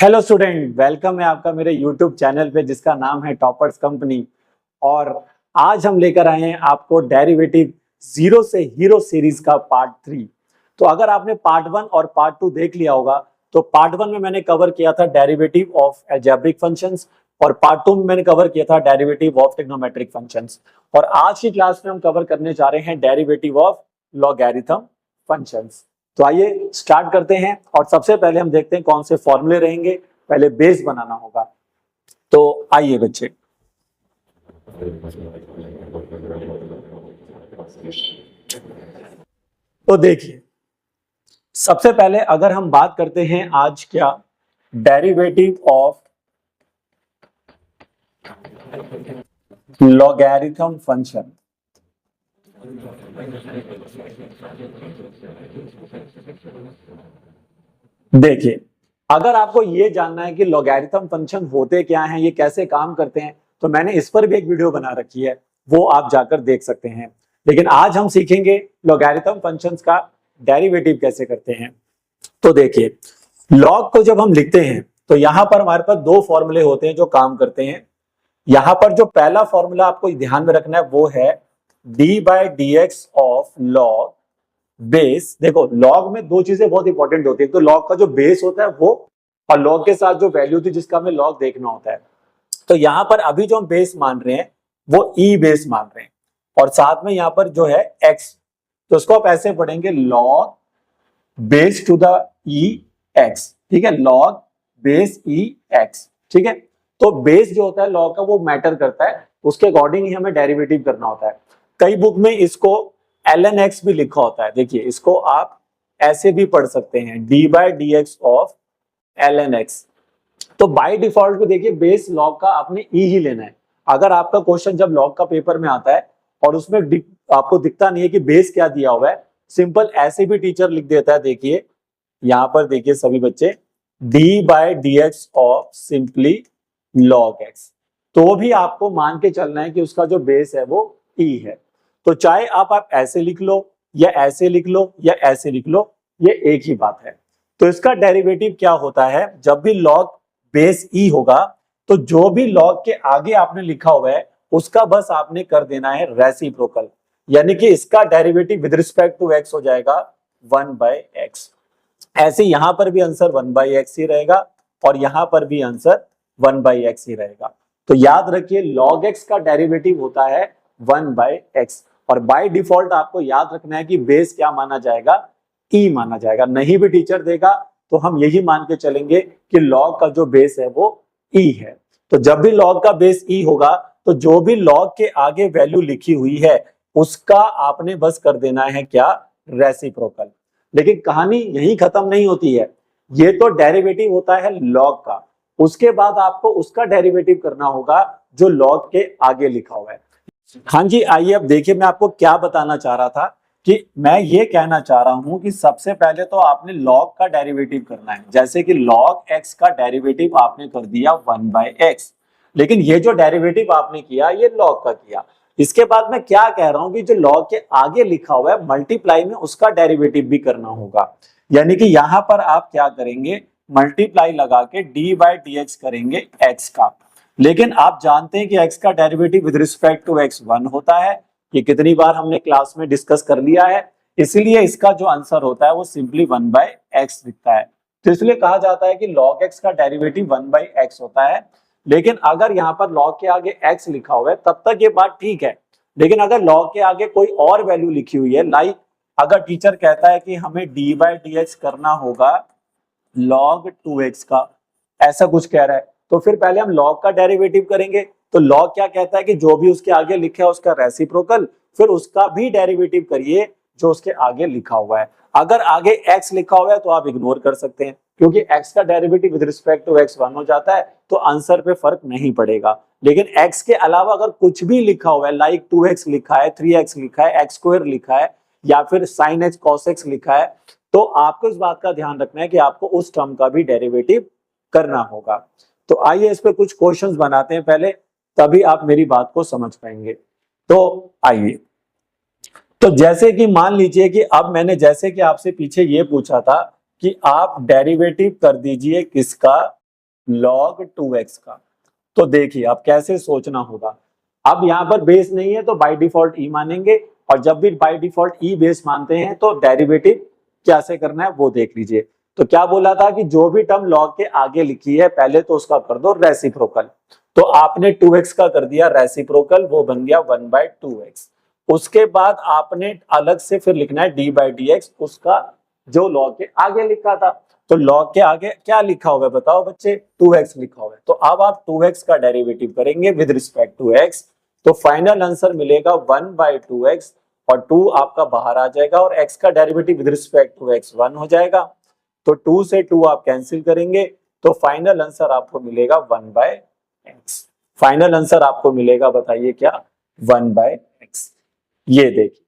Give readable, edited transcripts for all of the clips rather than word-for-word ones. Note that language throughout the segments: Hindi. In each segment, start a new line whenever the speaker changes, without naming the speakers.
हेलो स्टूडेंट, वेलकम है आपका मेरे यूट्यूब चैनल पे जिसका नाम है टॉपर्स कंपनी। और आज हम लेकर आए हैं आपको डेरिवेटिव जीरो से हीरो सीरीज का पार्ट 3। तो अगर आपने पार्ट 1 और पार्ट 2 देख लिया होगा तो पार्ट 1 में मैंने कवर किया था डेरिवेटिव ऑफ अलजेब्रिक फंक्शंस और पार्ट 2 में मैंने कवर किया था डेरिवेटिव ऑफ ट्रिग्नोमेट्रिक फंक्शंस। और आज की क्लास में हम कवर करने जा रहे हैं डेरिवेटिव ऑफ लॉगरिथम फंक्शंस। तो आइए स्टार्ट करते हैं और सबसे पहले हम देखते हैं कौन से फॉर्मूले रहेंगे। पहले बेस बनाना होगा। तो आइए बच्चे, तो देखिए सबसे पहले अगर हम बात करते हैं आज क्या डेरिवेटिव ऑफ लॉगरिथम फंक्शन। देखिए, अगर आपको ये जानना है कि लॉगरिथम फंक्शन होते क्या हैं, ये कैसे काम करते हैं, तो मैंने इस पर भी एक वीडियो बना रखी है, वो आप जाकर देख सकते हैं। लेकिन आज हम सीखेंगे लॉगरिथम फंक्शंस का डेरिवेटिव कैसे करते हैं। तो देखिए, लॉग को जब हम लिखते हैं तो यहां पर हमारे पास दो फॉर्मूले होते हैं जो काम करते हैं। यहां पर जो पहला फॉर्मूला आपको ध्यान में रखना है वो है d/dx ऑफ लॉग बेस। देखो, लॉग में दो चीजें बहुत इंपॉर्टेंट होती है, तो लॉग का जो बेस होता है वो, और लॉग के साथ जो वैल्यू थी जिसका हमें लॉग देखना होता है। तो यहां पर अभी जो हम बेस मान रहे हैं वो ई बेस मान रहे हैं और साथ में यहां पर जो है एक्स, तो उसको आप ऐसे पढ़ेंगे log base to the e x. ठीक है, लॉग बेस ई एक्स। ठीक है, तो बेस जो होता है लॉग का वो मैटर करता है, उसके अकॉर्डिंग ही हमें डेरिवेटिव करना होता है। कई बुक में इसको ln x भी लिखा होता है। देखिए, इसको आप ऐसे भी पढ़ सकते हैं d/dx ऑफ ln x। तो बाय डिफॉल्ट को देखिए बेस लॉग का आपने ई ही लेना है। अगर आपका क्वेश्चन जब लॉग का पेपर में आता है और उसमें आपको दिखता नहीं है कि बेस क्या दिया हुआ है, सिंपल ऐसे भी टीचर लिख देता है। देखिए यहां पर देखिए सभी बच्चे, d/dx of simply log x, तो भी आपको मान के चलना है कि उसका जो बेस है वो ई है। तो चाहे आप ऐसे लिख लो या ऐसे लिख लो या ऐसे लिख लो, ये एक ही बात है। तो इसका डेरिवेटिव क्या होता है, जब भी log बेस ई होगा तो जो भी log के आगे आपने लिखा हुआ है उसका बस आपने कर देना है रेसिप्रोकल, यानी कि इसका derivative with respect to x हो जाएगा 1/x। ऐसे यहां पर भी आंसर 1/x ही रहेगा और यहां पर भी आंसर 1/x ही रहेगा। तो याद रखिए log x का डेरिवेटिव होता है 1/x और बाय डिफॉल्ट आपको याद रखना है कि बेस क्या माना जाएगा, ई माना जाएगा। नहीं भी टीचर देगा तो हम यही मान के चलेंगे कि log का जो बेस है वो ई है। तो जब भी log का बेस ई होगा तो जो भी log के आगे वैल्यू लिखी हुई है उसका आपने बस कर देना है क्या, रेसिप्रोकल। लेकिन कहानी यही खत्म नहीं होती है, ये तो डेरिवेटिव होता है log का, उसके बाद आपको उसका डेरिवेटिव करना होगा जो log के आगे लिखा हुआ है। हाँ जी, आइए अब देखिए मैं आपको क्या बताना चाह रहा था कि मैं ये कहना चाह रहा हूं कि सबसे पहले तो आपने log का डेरिवेटिव करना है। जैसे कि log x का डेरिवेटिव आपने कर दिया 1/x, लेकिन ये जो डेरिवेटिव आपने किया ये log का किया। इसके बाद मैं क्या कह रहा हूं कि जो log के आगे लिखा हुआ है मल्टीप्लाई में उसका डेरिवेटिव भी करना होगा। यानी कि यहां पर आप क्या करेंगे, मल्टीप्लाई लगा के d/dx करेंगे x का। लेकिन आप जानते हैं कि x का derivative with respect to x 1 होता है। ये कितनी बार हमने क्लास में डिस्कस कर लिया है, इसलिए इसका जो आंसर होता है वो सिंपली 1/x दिखता है। तो इसलिए कहा जाता है कि log x का डेरिवेटिव 1/x होता है। लेकिन अगर यहाँ पर log के आगे x लिखा हुआ है तब तक ये बात ठीक है, लेकिन अगर log के आगे कोई और वैल्यू लिखी हुई है, लाइक अगर टीचर कहता है कि हमें d/dx करना होगा log 2x का, ऐसा कुछ कह रहा है, तो फिर पहले हम log का डेरिवेटिव करेंगे। तो log क्या कहता है कि जो भी उसके आगे लिखा है उसका रेसिप्रोकल, फिर उसका भी डेरिवेटिव करिए जो उसके आगे लिखा हुआ है। अगर आगे x लिखा हुआ है तो आप इग्नोर कर सकते हैं, क्योंकि x का derivative with respect to x 1 हो जाता है, तो आंसर पे फर्क नहीं पड़ेगा। लेकिन x के अलावा अगर कुछ भी लिखा हुआ है, लाइक 2x लिखा है, 3x लिखा है, x² लिखा है या फिर sin x cos x लिखा है, तो आपको इस बात का ध्यान रखना है कि आपको उस टर्म का भी डेरिवेटिव करना होगा। तो आइए इस पे कुछ क्वेश्चंस बनाते हैं पहले, तभी आप मेरी बात को समझ पाएंगे। तो आइए, तो जैसे कि मान लीजिए कि अब मैंने जैसे कि आपसे पीछे ये पूछा था कि आप डेरिवेटिव कर दीजिए किसका, log 2x का। तो देखिए अब कैसे सोचना होगा। अब यहाँ पर बेस नहीं है तो बाय डिफॉल्ट ई मानेंगे, और जब भी बाय डिफॉल्ट ई बेस मानते हैं तो डेरिवेटिव कैसे करना है वो देख लीजिए। तो क्या बोला था कि जो भी टर्म log के आगे लिखी है पहले तो उसका कर दो रेसिप्रोकल। तो आपने 2x का कर दिया रेसिप्रोकल, वो बन गया 1/2x। उसके बाद आपने अलग से फिर लिखना है d/dx, उसका जो log के आगे लिखा था। तो log के आगे क्या लिखा हुआ है बताओ बच्चे, 2x लिखा हुआ है। तो अब आप 2x का डेरिवेटिव करेंगे विद रिस्पेक्ट टू x, तो फाइनल आंसर मिलेगा 1/2x, और 2 आपका बाहर आ जाएगा, और x का derivative with respect to x 1 हो जाएगा। तो 2 से 2 आप कैंसिल करेंगे, तो फाइनल आंसर आपको मिलेगा 1/x। फाइनल आंसर आपको मिलेगा बताइए क्या, 1/x। ये देखिए,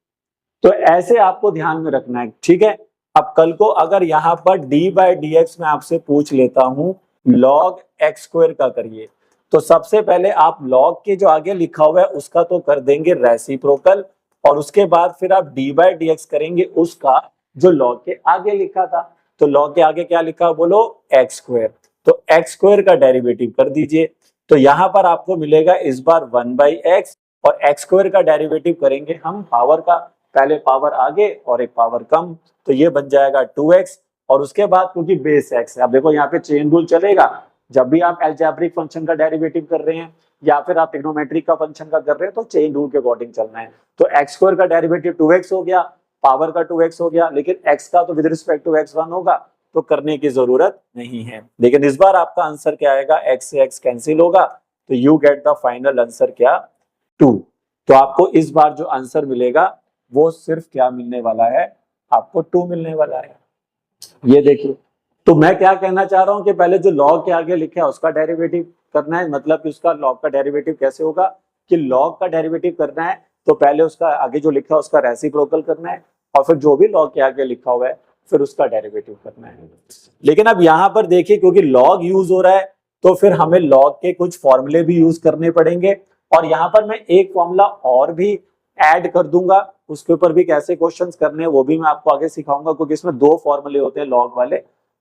तो ऐसे आपको ध्यान में रखना है, ठीक है। अब कल को अगर यहाँ पर d/dx में आपसे पूछ लेता हूं log x² का करिए, तो सबसे पहले आप log के जो आगे लिखा हुआ है उसका तो कर देंगे रेसिप्रोकल, और उसके बाद फिर आप d/dx करेंगे उसका जो log के आगे लिखा था। तो log के आगे क्या लिखा बोलो, x²। तो x² का डेरिवेटिव कर दीजिए। तो यहाँ पर आपको मिलेगा इस बार 1/x, और x² का डेरिवेटिव करेंगे हम पावर का, पहले पावर आगे और एक पावर कम, तो ये बन जाएगा 2x। और उसके बाद क्योंकि बेस x है, अब देखो यहाँ पे चेन रूल चलेगा, जब भी आप अलजेब्रिक फंक्शन का डेरिवेटिव कर रहे हैं या फिर आप ट्रिग्नोमेट्रिक का फंक्शन का कर रहे हैं तो चेन रूल के अकॉर्डिंग चलना है। तो x² का डेरिवेटिव 2x हो गया, पावर का 2x हो गया, लेकिन x का तो विद रिस्पेक्ट टू x 1 होगा, तो करने की जरूरत नहीं है। लेकिन इस बार आपका आंसर क्या आएगा, x से x कैंसिल होगा, तो you get the final answer क्या, 2। तो आपको इस बार जो आंसर मिलेगा वो सिर्फ क्या मिलने वाला है, आपको 2 मिलने वाला है। ये देखिए, तो मैं क्या कहना चाह रहा हूं कि पहले जो log के आगे लिखा है उसका डेरिवेटिव करना है। मतलब कि उसका log का डेरिवेटिव कैसे होगा, कि log का डेरिवेटिव करना है तो पहले उसका आगे जो लिखा है उसका रेसिप्रोकल करना है, और फिर जो भी log के आगे लिखा हुआ है फिर उसका डेरिवेटिव करना है। लेकिन अब यहाँ पर देखिए, क्योंकि log यूज हो रहा है तो फिर हमें log के कुछ फॉर्मूले भी यूज करने पड़ेंगे, और यहाँ पर मैं एक फॉर्मूला और भी ऐड कर दूंगा, उसके ऊपर भी कैसे क्वेश्चंस करने हैं वो भी मैं आपको आगे सिखाऊंगा, क्योंकि इसमें 2 फॉर्मूले होते हैं लॉग वाले।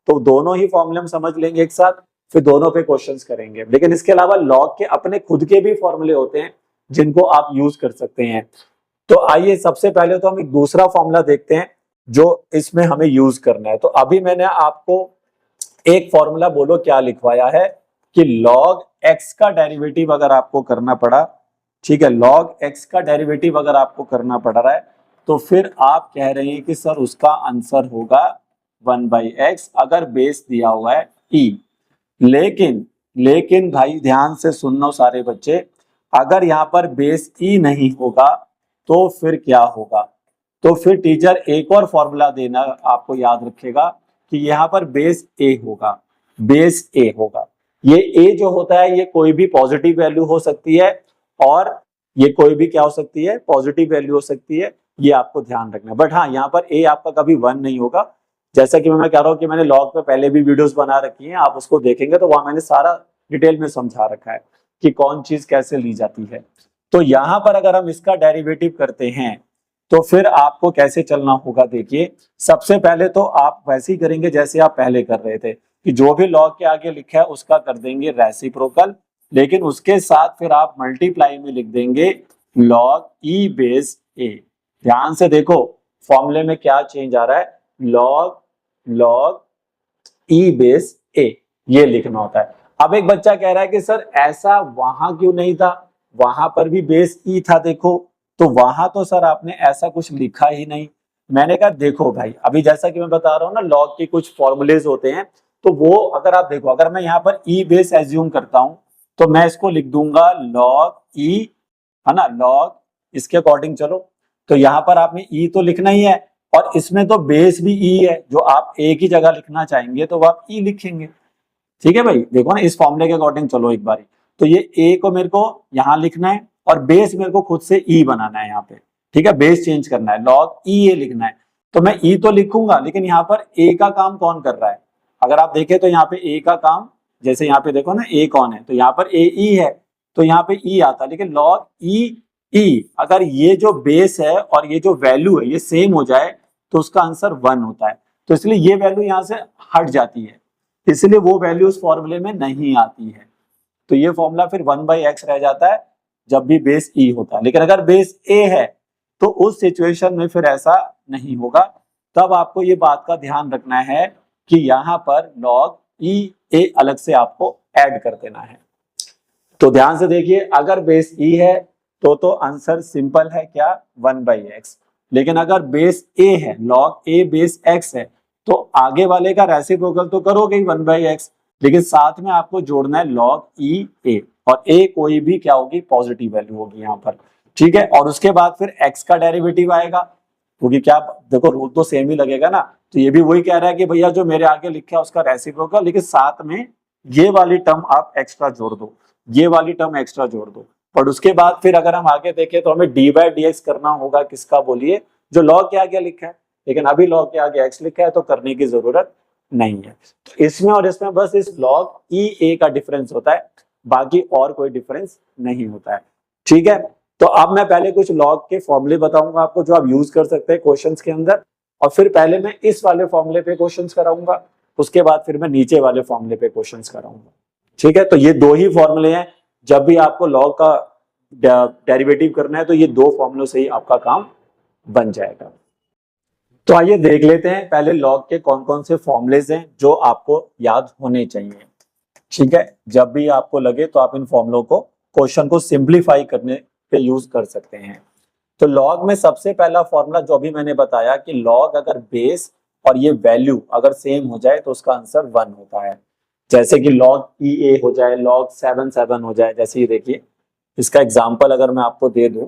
तो दोनों ही फॉर्मूले हम समझ लेंगे एक साथ, फिर दोनों पे क्वेश्चंस करेंगे। लेकिन इसके अलावा लॉग के अपने खुद के भी फॉर्मूले होते हैं जिनको आप यूज कर सकते हैं। तो आइए सबसे पहले तो हम एक दूसरा फॉर्मूला देखते हैं जो इसमें हमें यूज करना है। तो अभी मैंने आपको एक फॉर्मूला बोलो क्या लिखवाया है, कि log x का डेरिवेटिव अगर आपको करना पड़ा, ठीक है, log x का डेरिवेटिव अगर आपको करना पड़ रहा है तो फिर आप कह रहे हैं कि सर उसका आंसर होगा 1/x, अगर बेस दिया हुआ है e। लेकिन भाई ध्यान से सुनना सारे बच्चे, अगर यहाँ पर बेस e नहीं होगा तो फिर क्या होगा, तो फिर टीचर एक और फॉर्मूला देना आपको याद रखेगा कि यहाँ पर बेस a होगा, बेस a होगा। ये a जो होता है ये कोई भी पॉजिटिव वैल्यू हो सकती है, और ये कोई भी क्या हो सकती है, पॉजिटिव वैल्यू हो सकती है, ये आपको ध्यान रखना। बट हाँ, यहाँ पर a आपका कभी 1 नहीं होगा। जैसा कि मैं कह रहा हूँ कि मैंने लॉग पे पहले भी वीडियोस बना रखी हैं, आप उसको देखेंगे तो वहां मैंने सारा डिटेल में समझा रखा है कि कौन चीज कैसे ली जाती है। तो यहाँ पर अगर हम इसका डेरिवेटिव करते हैं तो फिर आपको कैसे चलना होगा, देखिए सबसे पहले तो आप वैसे ही करेंगे जैसे आप पहले कर रहे थे, कि जो भी लॉग के आगे लिखा है उसका कर देंगे रेसिप्रोकल, लेकिन उसके साथ फिर आप मल्टीप्लाई में लिख देंगे log e बेस a। ध्यान से देखो फॉर्मूले में क्या चेंज आ रहा है, log e बेस a, ये लिखना होता है। अब एक बच्चा कह रहा है कि सर ऐसा वहां क्यों नहीं था, वहां पर भी बेस e था, देखो तो वहां तो सर आपने ऐसा कुछ लिखा ही नहीं। मैंने कहा देखो भाई, अभी जैसा कि मैं बता रहा हूँ ना, लॉग के कुछ फॉर्मूलेज होते हैं, तो वो अगर आप देखो, अगर मैं यहाँ पर e बेस एज्यूम करता हूं तो मैं इसको लिख दूंगा log e, है ना, log इसके अकॉर्डिंग चलो। तो यहाँ पर आपने e तो लिखना ही है, और इसमें तो बेस भी e है, जो आप a की जगह लिखना चाहेंगे तो वो आप e लिखेंगे। ठीक है भाई, देखो ना इस फॉर्मूले के अकॉर्डिंग चलो एक बारी। तो ये a को मेरे को यहाँ लिखना है, और बेस मेरे को खुद से e बनाना है यहाँ पे, ठीक है, बेस चेंज करना है, log e a लिखना है। तो मैं e तो लिखूंगा, लेकिन यहाँ पर a का काम कौन कर रहा है, अगर आप देखें तो यहाँ पे a का काम, जैसे यहाँ पे देखो ना a कौन है, तो यहाँ पर a e है, तो यहाँ पे e आता है। लेकिन log e अगर ये जो बेस है और ये जो वैल्यू है ये सेम हो जाए तो उसका आंसर 1 होता है, तो इसलिए ये वैल्यू यहाँ से हट जाती है। इसलिए वो वैल्यू उस फॉर्मूले में नहीं आती है। तो ये फॉर्मूला फिर 1/x रह जाता है जब भी बेस ई होता है। लेकिन अगर बेस ए है तो उस सिचुएशन में फिर ऐसा नहीं होगा। तब आपको ये बात का ध्यान रखना है कि यहाँ पर log ई ए अलग से आपको ऐड कर देना है। तो ध्यान से देखिए, अगर बेस ई है तो आंसर सिंपल है क्या, 1/x। लेकिन अगर बेस ए है, log ए बेस x है, तो आगे वाले का रेसिप्रोकल तो करोगे ही 1/x, लेकिन साथ में आपको जोड़ना है log ई ए, और ए कोई भी क्या होगी, पॉजिटिव वैल्यू होगी यहाँ पर, ठीक है। और उसके बाद फिर x का डेरिवेटिव आएगा, क्योंकि क्या देखो रूल तो सेम ही लगेगा ना। तो ये भी वही कह रहा है कि भैया जो मेरे आगे लिखा है उसका रेसिप्रोकल, लेकिन साथ में ये वाली टर्म आप एक्स्ट्रा जोड़ दो, ये वाली टर्म एक्स्ट्रा जोड़ दो। और उसके बाद फिर अगर हम आगे देखें तो हमें dy/dx करना होगा, किसका बोलिए, जो log के आगे लिखा है। लेकिन अभी log के आगे x लिखा है तो करने की जरूरत नहीं है। तो इसमें और इसमें बस इस log ई ए का डिफरेंस होता है, बाकी और कोई डिफरेंस नहीं होता है, ठीक है। तो अब मैं पहले कुछ log के फॉर्मूले बताऊंगा आपको जो आप यूज कर सकते हैं क्वेश्चंस के अंदर, और फिर पहले मैं इस वाले फॉर्मूले पे क्वेश्चंस कराऊंगा, उसके बाद फिर मैं नीचे वाले फॉर्मूले पे क्वेश्चंस कराऊंगा, ठीक है। तो ये दो ही फॉर्मूले हैं, जब भी आपको log का डेरिवेटिव करना है तो ये दो फॉर्मूलों से ही आपका काम बन जाएगा। तो आइए देख लेते हैं पहले log के कौन कौन से फॉर्मूलेज हैं जो आपको याद होने चाहिए, ठीक है। जब भी आपको लगे तो आप इन फॉर्मूलों को क्वेश्चन को सिंप्लीफाई करने पे यूज कर सकते हैं। तो log में सबसे पहला फॉर्मूला जो अभी मैंने बताया कि log अगर बेस और ये वैल्यू अगर सेम हो जाए तो उसका आंसर 1 होता है। जैसे कि log ई ए हो जाए, log 7 हो जाए, जैसे ये देखिए इसका एग्जांपल अगर मैं आपको दे दूं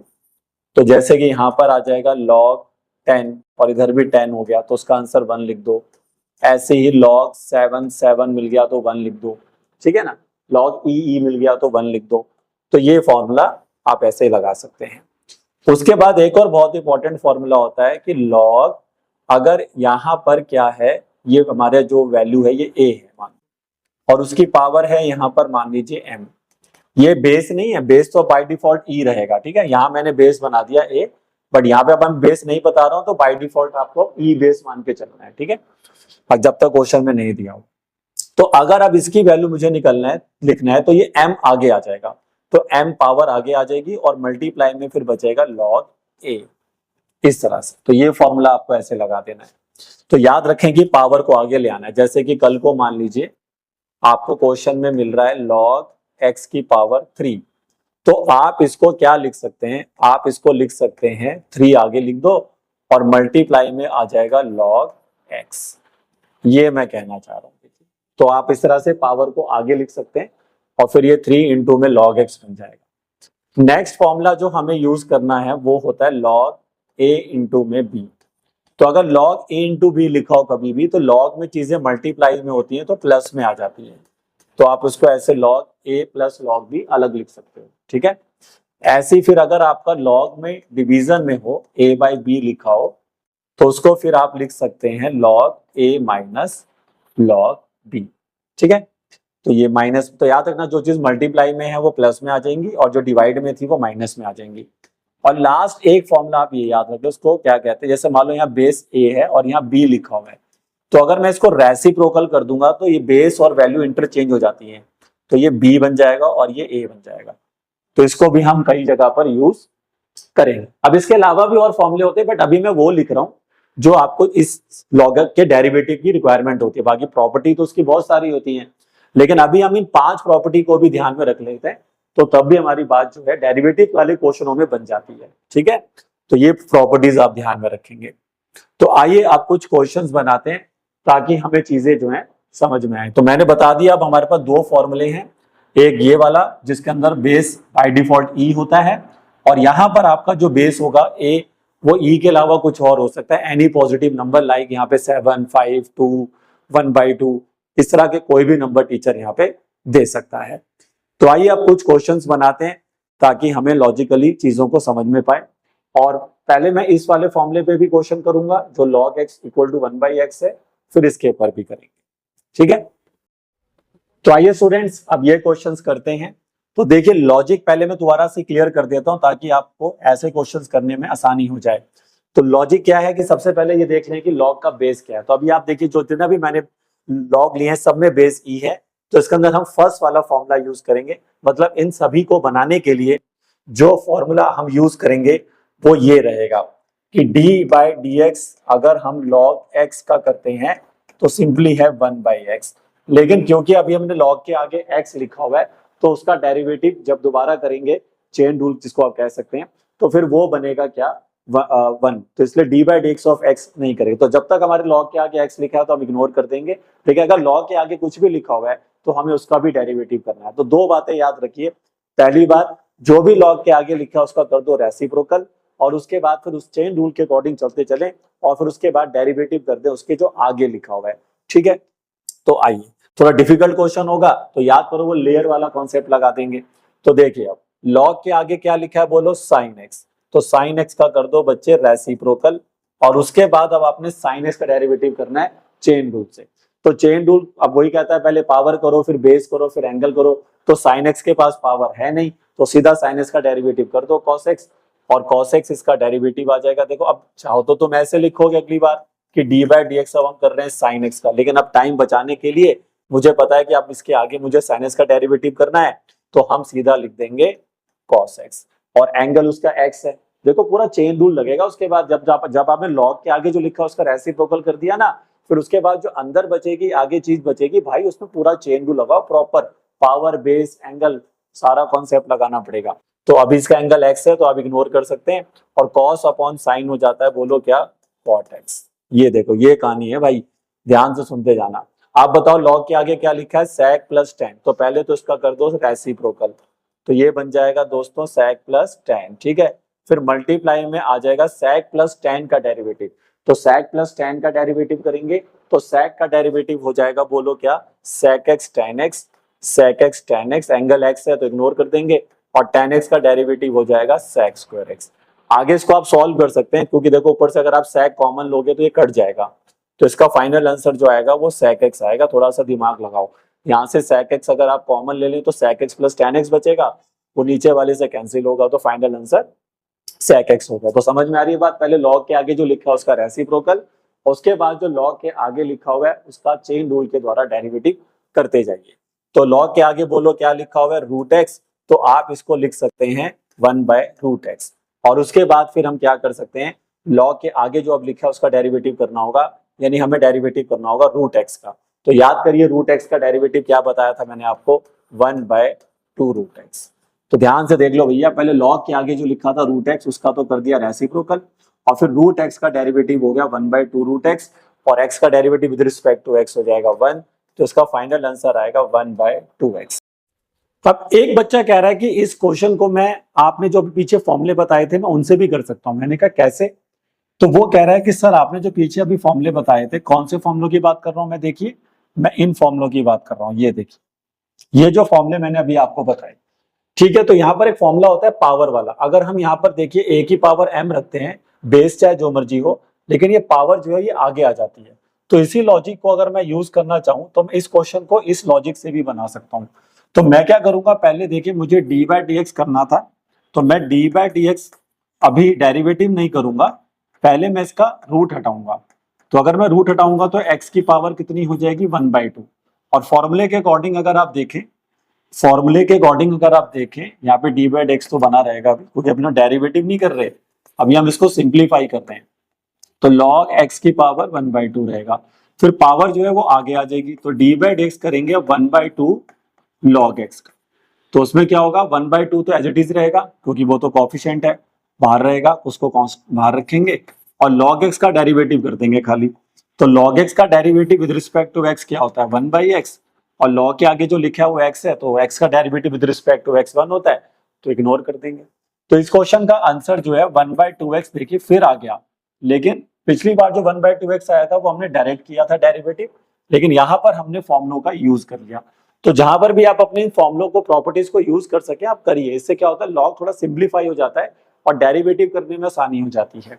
तो जैसे कि यहाँ पर आ जाएगा log 10 और इधर भी 10 हो गया तो उसका आंसर 1 लिख दो। ऐसे ही log 7 मिल गया तो 1 लिख दो, ठीक है ना। log ई मिल गया तो 1 लिख दो। तो ये फॉर्मूला आप ऐसे लगा सकते हैं। उसके बाद एक और बहुत इंपॉर्टेंट फॉर्मूला होता है कि log अगर यहाँ पर क्या है, ये हमारे जो वैल्यू है ये a है मान, और उसकी पावर है यहाँ पर मान लीजिए m। ये बेस नहीं है, बेस तो बाय डिफॉल्ट ई रहेगा, ठीक है। यहाँ मैंने बेस बना दिया ए, बट यहाँ पे अब मैं बेस नहीं बता रहा हूँ तो बाय डिफॉल्ट आपको ई बेस मान के चलना है, ठीक है, जब तक क्वेश्चन में नहीं दिया हो। तो अगर अब इसकी वैल्यू मुझे निकलना है, लिखना है, तो ये m आगे आ जाएगा, तो m पावर आगे आ जाएगी और मल्टीप्लाई में फिर बचेगा log a, इस तरह से। तो ये फॉर्मूला आपको ऐसे लगा देना है। तो याद रखें कि पावर को आगे ले आना है। जैसे कि कल को मान लीजिए आपको क्वेश्चन में मिल रहा है log x की पावर 3, तो आप इसको क्या लिख सकते हैं, आप इसको लिख सकते हैं 3 आगे लिख दो और मल्टीप्लाई में आ जाएगा log x। ये मैं कहना चाह रहा हूँ। तो आप इस तरह से पावर को आगे लिख सकते हैं और फिर ये 3 इंटू में log x बन जाएगा। नेक्स्ट फॉर्मूला जो हमें यूज करना है वो होता है log a इंटू में b। तो अगर log a इंटू b लिखा हो कभी भी तो log में चीजें मल्टीप्लाई में होती हैं तो प्लस में आ जाती है, तो आप उसको ऐसे log a plus log b अलग लिख सकते हो, ठीक है। ऐसे ही फिर अगर आपका log में डिवीजन में हो a बाई b लिखा हो तो उसको फिर आप लिख सकते हैं log a minus log b, ठीक है। तो ये माइनस, तो याद रखना जो चीज मल्टीप्लाई में है वो प्लस में आ जाएंगी और जो डिवाइड में थी वो माइनस में आ जाएंगी। और लास्ट एक फॉर्मूला आप ये याद रखें, उसको क्या कहते हैं, जैसे मान लो यहाँ बेस a है और यहाँ b लिखा हुआ है, तो अगर मैं इसको रेसिप्रोकल कर दूंगा तो ये बेस और वैल्यू इंटरचेंज हो जाती है, तो ये b बन जाएगा और ये a बन जाएगा। तो इसको भी हम कई जगह पर यूज करेंगे। अब इसके अलावा भी और फॉर्मूले होते हैं, बट अभी मैं वो लिख रहा हूँ जो आपको इस log के डेरिवेटिव की रिक्वायरमेंट होती है। बाकी प्रॉपर्टी तो उसकी बहुत सारी होती है, लेकिन अभी हम इन 5 प्रॉपर्टी को भी ध्यान में रख लेते हैं, तो तब भी हमारी बात जो है डेरिवेटिव वाले क्वेश्चनों में बन जाती है, ठीक है। तो ये प्रॉपर्टीज आप ध्यान में रखेंगे। तो आइए आप कुछ क्वेश्चंस बनाते हैं ताकि हमें चीजें जो है समझ में आए। तो मैंने बता दिया अब हमारे पास 2 फॉर्मूले हैं, एक ये वाला जिसके अंदर बेस बाय डिफॉल्ट ई होता है, और यहाँ पर आपका जो बेस होगा ए, वो ई के अलावा कुछ और हो सकता है, एनी पॉजिटिव नंबर, लाइक यहाँ पे 7, 5, 2, 1/2, इस तरह के कोई भी नंबर टीचर यहाँ पे दे सकता है। तो आइए अब कुछ क्वेश्चंस बनाते हैं ताकि हमें लॉजिकली चीजों को समझ में पाए। और पहले मैं इस वाले फॉर्मूले पे भी क्वेश्चन करूंगा जो log x equal to 1/x है, फिर इसके ऊपर भी करेंगे, ठीक है। तो आइए स्टूडेंट्स अब ये क्वेश्चंस करते हैं। तो देखिए लॉजिक पहले मैं दोबारा से क्लियर कर देता हूं ताकि आपको ऐसे क्वेश्चंस करने में आसानी हो जाए। तो लॉजिक क्या है कि सबसे पहले ये देख लें कि log का बेस क्या है। तो अभी आप देखिए जो जितना भी मैंने लॉग लिए हैं, सब में बेस ई है, तो इसके अंदर हम फर्स्ट वाला फॉर्मूला यूज करेंगे। मतलब इन सभी को बनाने के लिए जो फॉर्मूला हम यूज करेंगे वो ये रहेगा कि d/dx अगर हम log x का करते हैं तो सिंपली है 1/x, लेकिन क्योंकि अभी हमने log के आगे x लिखा हुआ है तो उसका डेरिवेटिव जब दोबारा करेंगे, चेन रूल जिसको आप कह सकते हैं, तो फिर वो बनेगा क्या 1, तो इसलिए d/dx ऑफ x नहीं करेंगे। तो जब तक हमारे log के आगे x लिखा है तो हम इग्नोर कर देंगे, लेकिन अगर log के आगे कुछ भी लिखा हुआ है तो हमें उसका भी डेरिवेटिव करना है। तो दो बातें याद रखिए, पहली बात जो भी log के आगे लिखा है उसका कर दो रेसिप्रोकल, और उसके बाद फिर उस चेन रूल के अकॉर्डिंग चलते चलें, और फिर उसके बाद डेरिवेटिव कर दे उसके जो आगे लिखा हुआ है। ठीक है, तो आइए थोड़ा डिफिकल्ट क्वेश्चन होगा तो याद करो वो लेयर वाला कॉन्सेप्ट लगा देंगे। तो देखिए अब log के आगे क्या लिखा है बोलो sin x, तो sin x का कर दो बच्चे रेसिप्रोकल, और उसके बाद अब आपने sin x का डेरिवेटिव करना है चेन रूल से। तो चेन रूल अब वही कहता है पहले पावर करो फिर बेस करो फिर एंगल करो, तो sin x के पास पावर है नहीं तो सीधा sin x का डेरिवेटिव कर दो cos x, और cos x इसका डेरिवेटिव आ जाएगा। देखो अब चाहो तो तुम ऐसे लिखोगे अगली बार कि d/dx अब हम कर रहे हैं sin x का, लेकिन अब टाइम बचाने के लिए मुझे पता है कि अब इसके आगे मुझे sin x का डेरिवेटिव करना है, तो हम सीधा लिख देंगे cos x, और एंगल उसका x है। देखो पूरा चेन रूल लगेगा उसके बाद, जब आपने log के आगे जो लिखा उसका रेसिप्रोकल कर दिया ना, फिर उसके बाद जो अंदर बचेगी आगे चीज बचेगी भाई, उसमें पूरा चेन रूल लगाओ प्रॉपर, पावर बेस एंगल सारा कॉन्सेप्ट लगाना पड़ेगा। तो अभी इसका एंगल x है तो आप इग्नोर कर सकते हैं, और cos अपॉन साइन हो जाता है बोलो क्या cot x। ये देखो ये कहानी है भाई, ध्यान से सुनते जाना। आप बताओ log के आगे क्या लिखा है sec प्लस tan, तो पहले तो इसका कर दो रेसिप्रोकल, तो ये बन जाएगा दोस्तों sec प्लस tan। ठीक है, फिर मल्टीप्लाई में आ जाएगा sec प्लस tan का डेरिवेटिव, तो sec प्लस tan का डेरिवेटिव करेंगे तो sec का डेरिवेटिव हो जाएगा बोलो क्या sec x tan x, sec x tan x, angle x है तो इग्नोर कर देंगे, और tan x का डेरिवेटिव हो जाएगा sec स्क्वायर x। आगे इसको आप सॉल्व कर सकते हैं क्योंकि देखो ऊपर से अगर आप sec कॉमन लोगे तो ये कट जाएगा, तो इसका फाइनल आंसर जो आएगा वो sec x आएगा। थोड़ा सा दिमाग लगाओ, यहाँ से sec x अगर आप कॉमन ले लें तो sec x plus tan x बचेगा, वो नीचे वाले से कैंसिल होगा, तो फाइनल आंसर sec x होगा। तो समझ में आ रही है बात, पहले log के आगे जो लिखा है उसका रेसिप्रोकल, उसके बाद जो log के आगे लिखा हुआ है उसका चेन रूल के द्वारा डेरिवेटिव करते जाइए। तो log के आगे बोलो क्या लिखा हुआ है √x, तो आप इसको लिख सकते हैं 1/√x, और उसके बाद फिर हम क्या कर सकते हैं log के आगे जो अब लिखा है उसका डेरिवेटिव करना होगा, यानी हमें डेरिवेटिव करना होगा √x का। तो याद करिए √x का डेरिवेटिव क्या बताया था मैंने आपको 1/2√x। तो ध्यान से देख लो भैया, पहले log के आगे जो लिखा था √x उसका तो कर दिया रेसिप्रोकल, और फिर √x का डेरिवेटिव हो गया 1/2√x, और x का derivative with respect to x हो जाएगा 1, तो इसका फाइनल आंसर आएगा 1/2x। अब एक बच्चा कह रहा है कि इस क्वेश्चन को मैं आपने जो पीछे फॉर्मूले बताए थे मैं उनसे भी कर सकता हूं। मैंने कहा कैसे, तो वो कह रहा है कि सर आपने जो पीछे अभी फॉर्मूले बताए थे, कौन से फॉर्मूलों की बात कर रहा हूं मैं, देखिए मैं इन फॉर्मूलों की बात कर रहा हूं। ये देखिए ये जो फॉर्मूले मैंने अभी आपको बताए, ठीक है, तो यहाँ पर एक फॉर्मूला होता है पावर वाला। अगर हम यहाँ पर देखिए a की पावर m रखते हैं, बेस चाहे जो मर्जी हो, लेकिन ये पावर जो है ये आगे आ जाती है। तो इसी लॉजिक को अगर मैं यूज करना चाहूं तो मैं इस क्वेश्चन को इस लॉजिक से भी बना सकता हूं। तो मैं क्या करूंगा, पहले देखिए मुझे d/dx करना था, तो मैं d/dx अभी डेरिवेटिव नहीं करूंगा, पहले मैं इसका रूट हटाऊंगा। तो अगर मैं रूट हटाऊंगा तो x की पावर कितनी हो जाएगी 1/2, और फॉर्मूले के अकॉर्डिंग अगर आप देखें, यहाँ पे d/x तो बना रहेगा अभी, क्योंकि अपना डेरिवेटिव नहीं कर रहे, अभी हम इसको सिंप्लीफाई करते हैं, तो log x की पावर 1/2 रहेगा, फिर पावर जो है वो आगे आ जाएगी, तो d/dx करेंगे 1/2 log x का, तो उसमें क्या होगा 1/2 तो एज इट इज रहेगा क्योंकि वो तो कोफिशिएंट है, बाहर रहेगा, उसको बाहर रखेंगे, और log x का डेरिवेटिव कर देंगे खाली। तो log x का derivative with respect to x क्या होता है 1/x, और log के आगे जो लिखा हुआ x है तो x का derivative with respect to x 1 होता है, तो इग्नोर कर देंगे। तो इस क्वेश्चन का आंसर जो है 1/2x देखिए फिर आ गया, लेकिन पिछली बार जो 1/2x आया था वो हमने डायरेक्ट किया था डेरिवेटिव, लेकिन यहाँ पर हमने फॉर्मुलों का यूज कर लिया। तो जहां पर भी आप अपने इन फॉर्मुलों को प्रॉपर्टीज को यूज कर सके आप करिए, इससे क्या होता है लॉग थोड़ा सिंप्लीफाई हो जाता है और डेरिवेटिव करने में आसानी हो जाती है।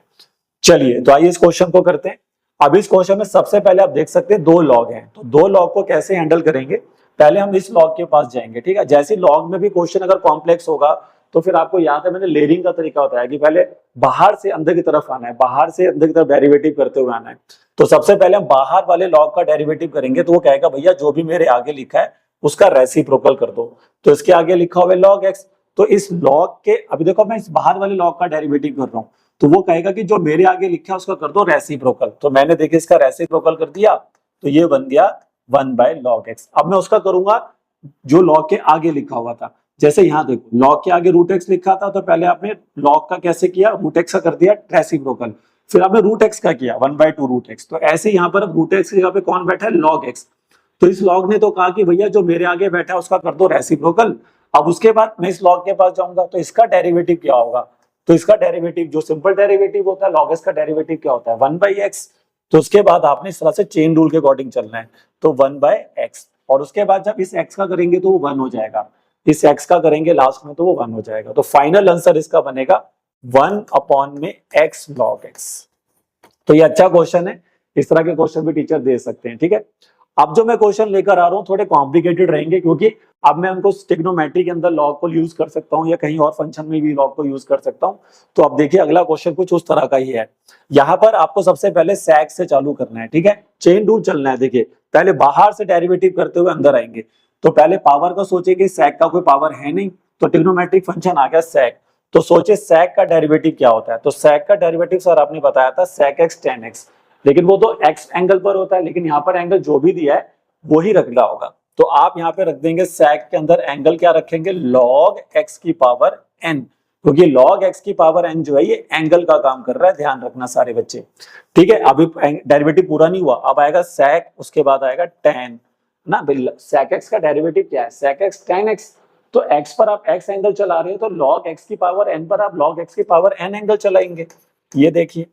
चलिए तो आइए इस क्वेश्चन को करते हैं। अब इस क्वेश्चन में सबसे पहले आप देख सकते हैं 2 लॉग हैं, तो 2 लॉग को कैसे हैंडल करेंगे, पहले हम इस लॉग के पास जाएंगे, ठीक है। जैसे लॉग में भी क्वेश्चन अगर कॉम्प्लेक्स होगा तो फिर आपको याद है मैंने लेयरिंग का तरीका बताया कि पहले बाहर से अंदर की तरफ आना है, बाहर से अंदर की तरफ डेरिवेटिव करते हुए आना है। तो सबसे पहले हम बाहर वाले लॉग का डेरिवेटिव करेंगे, तो वो कहेगा भैया जो भी मेरे आगे लिखा है उसका रेसिप्रोकल कर दो। तो इसके आगे लिखा हुआ है log x, तो इस log के, अभी देखो मैं इस बाहर वाले log का डेरिवेटिव कर रहा हूँ, तो वो कहेगा कि जो मेरे आगे लिखा है उसका कर दो रेसिप्रोकल। तो मैंने देखिए इसका रेसिप्रोकल कर दिया, तो ये बन गया 1/log x। अब मैं उसका करूंगा जो log के आगे लिखा हुआ था। जैसे यहाँ देखो log के आगे √x लिखा था, तो पहले आपने log का कैसे किया, √x का कर दिया रेसिप्रोकल, फिर आपने √x का किया 1/2√x। तो ऐसे यहाँ पर अब √x की जगह पे कौन बैठा है, log x। तो इस log ने तो कहा कि भैया जो मेरे आगे बैठा है उसका कर दो रेसिप्रोकल। अब उसके बाद मैं इस log के पास जाऊंगा, तो इसका डेरिवेटिव क्या होगा, तो इसका डेरिवेटिव जो सिंपल डेरिवेटिव होता है log x का डेरिवेटिव क्या होता है 1/x। तो उसके बाद आपने इस तरह से चेन रूल के अकॉर्डिंग चलना है, तो 1/x, और उसके बाद जब इस x का करेंगे तो वो 1 हो जाएगा, इस x का करेंगे लास्ट में तो वो 1 हो जाएगा। तो फाइनल आंसर इसका बनेगा 1/x log x। तो ये अच्छा क्वेश्चन है, इस तरह के क्वेश्चन भी टीचर दे सकते हैं। ठीक है, अब जो मैं क्वेश्चन लेकर आ रहा हूँ थोड़े कॉम्प्लिकेटेड रहेंगे, क्योंकि अब मैं उनको ट्रिग्नोमेट्री के अंदर लॉग को यूज कर सकता हूँ या कहीं और फंक्शन में भी लॉग को यूज कर सकता हूँ। तो अब देखिए अगला क्वेश्चन कुछ उस तरह का ही है। यहाँ पर आपको सबसे पहले sec से चालू करना है। ठीक है, चेन रूल चलना है। देखिए पहले बाहर से डेरिवेटिव करते हुए अंदर आएंगे, तो पहले पावर का सोचेंगे, sec का कोई पावर है नहीं, तो ट्रिग्नोमेट्रिक फंक्शन आ गया sec। तो सोचे sec का डेरिवेटिव क्या होता है, तो sec का डेरिवेटिव सर आपने बताया था sec x tan x, लेकिन वो तो x एंगल पर होता है, लेकिन यहाँ पर एंगल जो भी दिया है वो ही रखना होगा। तो आप यहाँ पे रख देंगे sec के अंदर एंगल क्या रखेंगे, log x की पावर n, क्योंकि log x की पावर n जो है ये एंगल का काम कर रहा है, ध्यान रखना सारे बच्चे। ठीक है, अभी डेरिवेटिव पूरा नहीं हुआ, अब आएगा sec, उसके बाद आएगा tan ना। sec x का डेरिवेटिव क्या है, sec x tan x। तो x पर आप x एंगल चला रहे हो, तो log x की पावर n पर आप log x की पावर n एंगल चलाएंगे। ये देखिए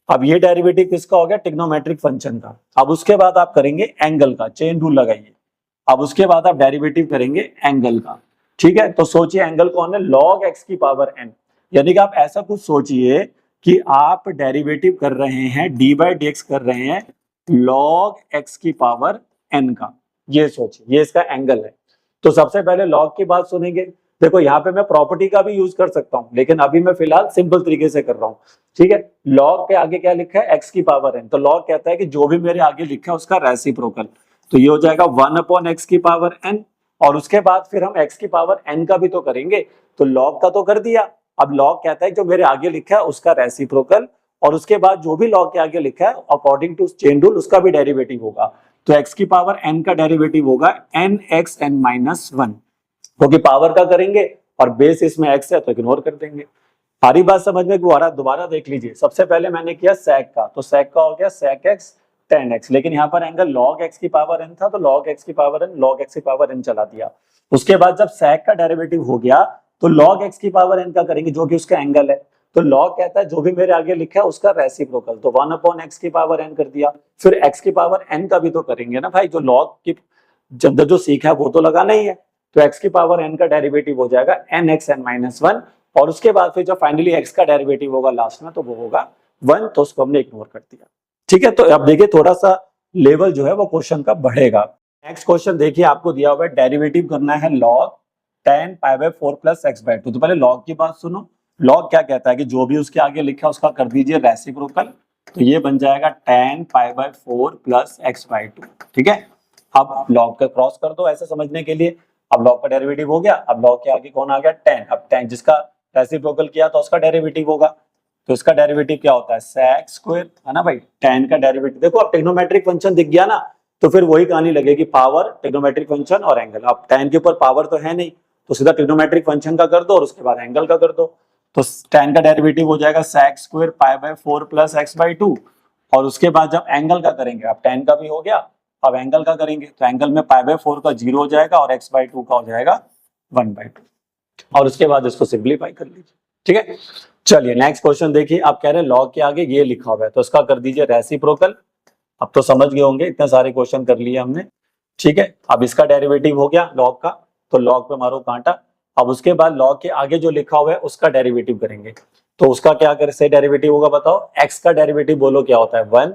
अब ये डेरिवेटिव किसका हो गया, ट्रिग्नोमेट्रिक फंक्शन का। अब उसके बाद आप करेंगे एंगल का, चेन रूल लगाइए। अब उसके बाद आप डेरिवेटिव करेंगे एंगल का। ठीक है, तो सोचिए एंगल कौन है, log x की पावर n। यानी कि आप ऐसा कुछ सोचिए कि आप डेरिवेटिव कर रहे हैं, d/dx कर रहे हैं log x की पावर n का। ये सोचिए, ये इसका एंगल है। तो सबसे पहले log की बात सुनेंगे। देखो यहाँ पे मैं प्रॉपर्टी का भी यूज कर सकता हूँ, लेकिन अभी मैं फिलहाल सिंपल तरीके से कर रहा हूँ। ठीक है, log के आगे क्या लिखा है, x की पावर n, तो log कहता है कि जो भी मेरे आगे लिखा है उसका रेसिप्रोकल। तो ये हो जाएगा 1/x की पावर n, और उसके बाद फिर हम x की पावर n का भी तो करेंगे। तो log का तो कर दिया, अब log कहता है जो मेरे आगे लिखा है उसका रेसिप्रोकल, और उसके बाद जो भी log के आगे लिखा है अकॉर्डिंग टू चेन रूल उसका भी डेरिवेटिव होगा। तो x की पावर n का डेरिवेटिव होगा nx n-1, क्योंकि पावर का करेंगे और बेस इसमें x है तो इग्नोर कर देंगे। सारी बात समझ में दोबारा देख लीजिए। सबसे पहले मैंने किया sec का, तो sec का हो गया sec x tan x, लेकिन यहाँ पर एंगल log x की पावर n था, तो log x की पावर n log x की पावर n चला दिया। उसके बाद जब sec का डेरिवेटिव हो गया तो log x की पावर n का करेंगे जो कि उसका एंगल है। तो log कहता है जो भी मेरे आगे लिखा है उसका रेसिप्रोकल, तो 1/x की पावर n कर दिया। फिर x की पावर n का भी तो करेंगे ना भाई, जो log की अंदर जो सीखा है वो तो लगाना ही है। तो x की पावर n का डेरिवेटिव हो जाएगा nx n-1, और उसके बाद फिर जब फाइनली x का डेरिवेटिव होगा लास्ट में तो वो होगा 1, तो उसको हमने इग्नोर कर दिया। ठीक है, तो अब देखिए थोड़ा सा लेवल जो है वो क्वेश्चन का बढ़ेगा। नेक्स्ट क्वेश्चन देखिए, आपको दिया हुआ है डेरिवेटिव करना है log tan π/4 + x/2। तो पहले log की बात सुनो। log क्या कहता है कि जो भी उसके आगे लिखा है उसका कर दीजिए रेसिप्रोकल, तो ये बन जाएगा tan π/4 + x/2। ठीक है, अब log का क्रॉस कर दो ऐसे समझने के लिए। अब log का डेरिवेटिव हो गया, अब log के आगे कौन आ गया, tan। अब tan जिसका रेसिप्रोकल किया तो उसका डेरिवेटिव होगा, तो इसका डेरिवेटिव क्या होता है sec स्क्वायर, है ना भाई। tan का डेरिवेटिव देखो, अब ट्रिग्नोमेट्रिक फंक्शन दिख गया ना, तो फिर वही कहानी लगेगी, पावर, ट्रिग्नोमेट्रिक फंक्शन और एंगल। अब tan के ऊपर पावर तो है नहीं, तो सीधा ट्रिग्नोमेट्रिक फंक्शन का कर दो और उसके बाद एंगल का कर दो। तो tan का डेरिवेटिव हो जाएगा sec स्क्वायर π/4 + x/2, और उसके बाद जब एंगल का करेंगे, अब tan का भी हो गया, अब एंगल का करेंगे, तो एंगल में π/4 का 0 हो जाएगा और x/2 का हो जाएगा 1/2, और उसके बाद इसको सिंपलीफाई कर लीजिए। ठीक है, चलिए नेक्स्ट क्वेश्चन देखिए। आप कह रहे हैं log के आगे ये लिखा हुआ है तो इसका कर दीजिए रेसिप्रोकल। अब तो समझ गए होंगे, इतने सारे क्वेश्चन कर लिए हमने। ठीक है, अब इसका डेरिवेटिव हो गया log का, तो log पे मारो कांटा। अब उसके बाद log के आगे जो लिखा हुआ है उसका डेरिवेटिव करेंगे, तो उसका क्या कर से डेरिवेटिव होगा बताओ, x का डेरिवेटिव बोलो क्या होता है 1।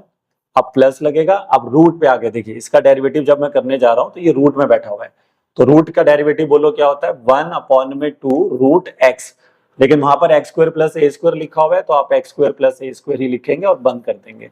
अब प्लस लगेगा, अब रूट पे आगे देखिए, इसका डेरिवेटिव जब मैं करने जा रहा हूं तो ये रूट में बैठा हुआ है, तो रूट का डेरिवेटिव बोलो क्या होता है 1/2 √x, लेकिन वहां पर x² + a² लिखा हुआ है तो आप x² + a² ही लिखेंगे और बंद कर देंगे,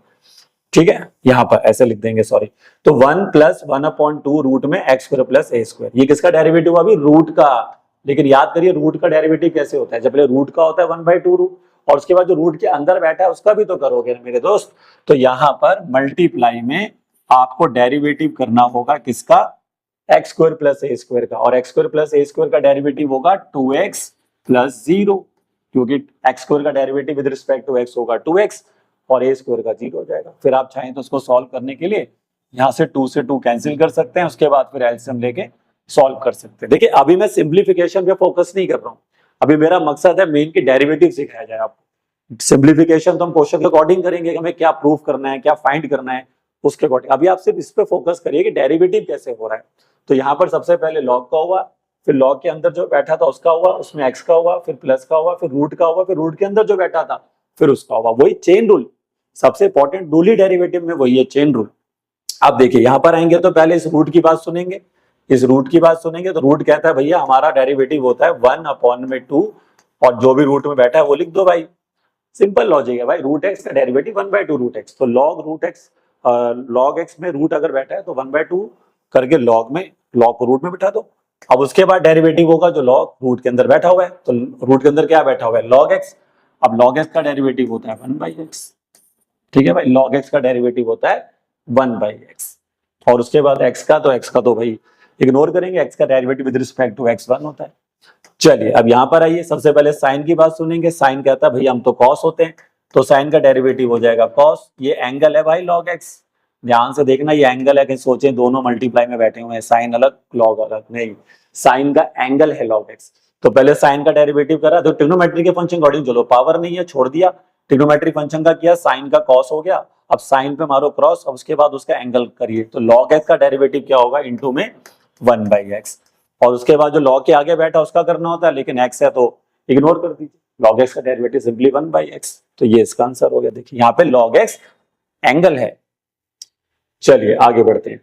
ठीक है, यहाँ पर ऐसे लिख देंगे, सॉरी। तो 1 + 1/2 रूट में x² + a², ये किसका डेरिवेटिव हुआ अभी, रूट का। लेकिन याद करिए रूट का डेरिवेटिव कैसे होता है, जब पहले रूट का होता है 1/2 रूट, और उसके बाद जो रूट के अंदर बैठा है उसका भी तो करोगे ना मेरे दोस्त। तो यहाँ पर मल्टीप्लाई में आपको डेरिवेटिव करना होगा किसका, x² + a² का, और x² + a² का डेरिवेटिव होगा 2x + 0, क्योंकि x² का derivative with respect to x होगा 2x और a² का 0 हो जाएगा। फिर आप चाहें तो उसको सॉल्व करने के लिए यहाँ से 2 से 2 कैंसिल कर सकते हैं, उसके बाद फिर एलसीएम लेके सॉल्व कर सकते हैं। देखिए अभी मैं सिंप्लीफिकेशन पे फोकस नहीं कर रहा हूँ, अभी मेरा मकसद है मेन की डेरिवेटिव सिखाया जाए आपको। सिंप्लीफिकेशन तो हम क्वेश्चन के अकॉर्डिंग करेंगे, हमें क्या प्रूफ करना है, क्या फाइंड करना है उसके अकॉर्डिंग। अभी आप सिर्फ इस पे फोकस करिए कि डेरिवेटिव कैसे हो रहा है। तो यहाँ पर सबसे पहले लॉग का हुआ, फिर लॉग के अंदर जो बैठा था उसका हुआ, उसमें एक्स का हुआ, फिर प्लस का हुआ, फिर रूट का हुआ, फिर रूट के अंदर जो बैठा था फिर उसका हुआ। वही चेन रूल, सबसे इंपॉर्टेंट रूल ही डेरिवेटिव में वही है, चेन रूल। आप देखिए यहाँ पर आएंगे तो पहले इस रूट की बात सुनेंगे, इस रूट की बात सुनेंगे तो रूट कहता है भैया हमारा डेरिवेटिव होता है 1/2 और जो भी रूट में बैठा है वो लिख दो भाई, सिंपल लॉजिक है भाई। रूट एक्स का डेरिवेटिव 1/2 रूट एक्स, तो log root x, log x में रूट अगर बैठा है तो 1/2 करके लॉग में, लॉग को रूट में बिठा दो। अब उसके बाद डेरिवेटिव होगा जो लॉग रूट के अंदर बैठा हुआ है, तो रूट के अंदर क्या बैठा हुआ है, लॉग एक्स। अब लॉग एक्स का डेरिवेटिव होता है 1/x, ठीक है भाई, लॉग एक्स का डेरिवेटिव होता है 1/x, और उसके बाद x का, तो x का तो भाई इग्नोर करेंगे, x का derivative with respect to x1 होता है। चलिए अब यहाँ पर आइए, सबसे पहले साइन की बात सुनेंगे। साइन कहता है भैया हम तो कॉस होते हैं, तो साइन का डेरिवेटिव हो जाएगा कॉस। ये एंगल है भाई लॉग एक्स, ध्यान से देखना, ये एंगल है, कहीं सोचे दोनों मल्टीप्लाई में बैठे हुए हैं, साइन अलग लॉग अलग, नहीं, साइन का एंगल है लॉग एक्स। तो पहले साइन का डेरिवेटिव करा तो ट्रिग्नोमेट्री के फंक्शन अकॉर्डिंग, चलो पावर नहीं है छोड़ दिया, ट्रिग्नोमेट्री फंक्शन का किया, साइन का कॉस हो गया। अब साइन पे मारो क्रॉस, अब उसके बाद उसका एंगल करिए, तो लॉग एक्स का डेरिवेटिव क्या होगा, इंटू में 1/x, और उसके बाद जो लॉग के आगे बैठा उसका करना होता है, लेकिन x है तो इग्नोर कर दीजिए, लॉग एक्स का डेरिवेटिव सिंपली 1/x। तो ये इसका आंसर हो गया। देखिए यहाँ पे लॉग एक्स एंगल है। चलिए आगे बढ़ते हैं,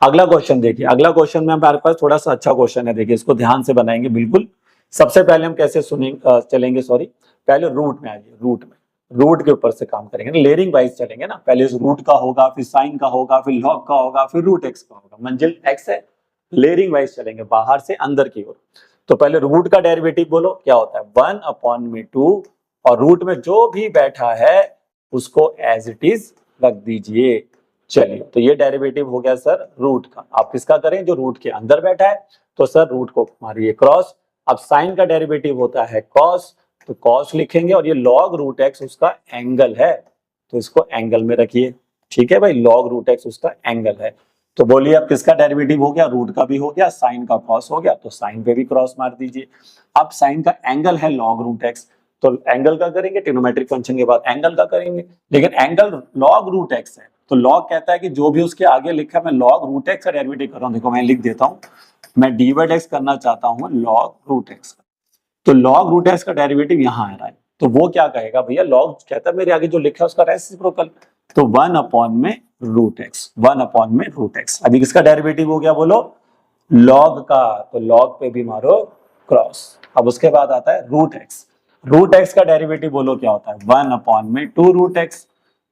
अगला क्वेश्चन देखिए। अगला क्वेश्चन में हमारे पास थोड़ा सा अच्छा क्वेश्चन है, देखिए इसको ध्यान से बनाएंगे बिल्कुल। सबसे पहले हम कैसे सुनेंगे, चलेंगे, सॉरी, पहले रूट में आइए, रूट में, रूट के ऊपर से काम करेंगे, लेयरिंग वाइज चलेंगे ना, पहले रूट का होगा, फिर साइन का होगा, फिर लॉग का होगा, फिर रूट एक्स का होगा, मंजिल एक्स है, लेयरिंग वाइज चलेंगे बाहर से अंदर की ओर। तो पहले रूट का डेरिवेटिव बोलो क्या होता है, 1/2, और रूट में जो भी बैठा है उसको एज इट इज रख दीजिए। चलिए तो ये डेरिवेटिव हो गया सर रूट का। आप किसका करें, जो रूट के अंदर बैठा है, तो सर रूट को मारिए क्रॉस। अब साइन का डेरिवेटिव होता है कॉस, तो कॉस लिखेंगे, और ये लॉग रूट एक्स उसका एंगल है, तो इसको एंगल में रखिए, ठीक है भाई, लॉग रूट एक्स उसका एंगल है। तो बोलिए अब किसका डेरिवेटिव हो गया, रूट का भी हो गया, साइन का कॉस हो गया, तो साइन पे भी क्रॉस मार दीजिए। अब साइन का एंगल है लॉग रूट एक्स, तो एंगल का करेंगे, ट्रिग्नोमेट्रिक फंक्शन के बाद एंगल का करेंगे, लेकिन एंगल लॉग रूट एक्स है, तो लॉग कहता है कि जो भी उसके आगे लिखा है, मैं लॉग रूट एक्स का डेरिवेटिव कर रहा हूं। देखो मैं लिख देता हूं, मैं dy/x करना चाहता हूं लॉग रूट एक्स का, तो लॉग रूट एक्स का डेरिवेटिव यहां आ रहा है, तो वो क्या कहेगा भैया, लॉग कहता है मेरे आगे जो लिखा है उसका रेसिप्रोकल, तो 1/√x, 1/√x। अभी किसका डेरिवेटिव हो गया बोलो, लॉग का, तो लॉग पे भी मारो क्रॉस। अब उसके बाद आता है रूट एक्स, रूट एक्स का डेरिवेटिव बोलो क्या होता है, 1/2√x,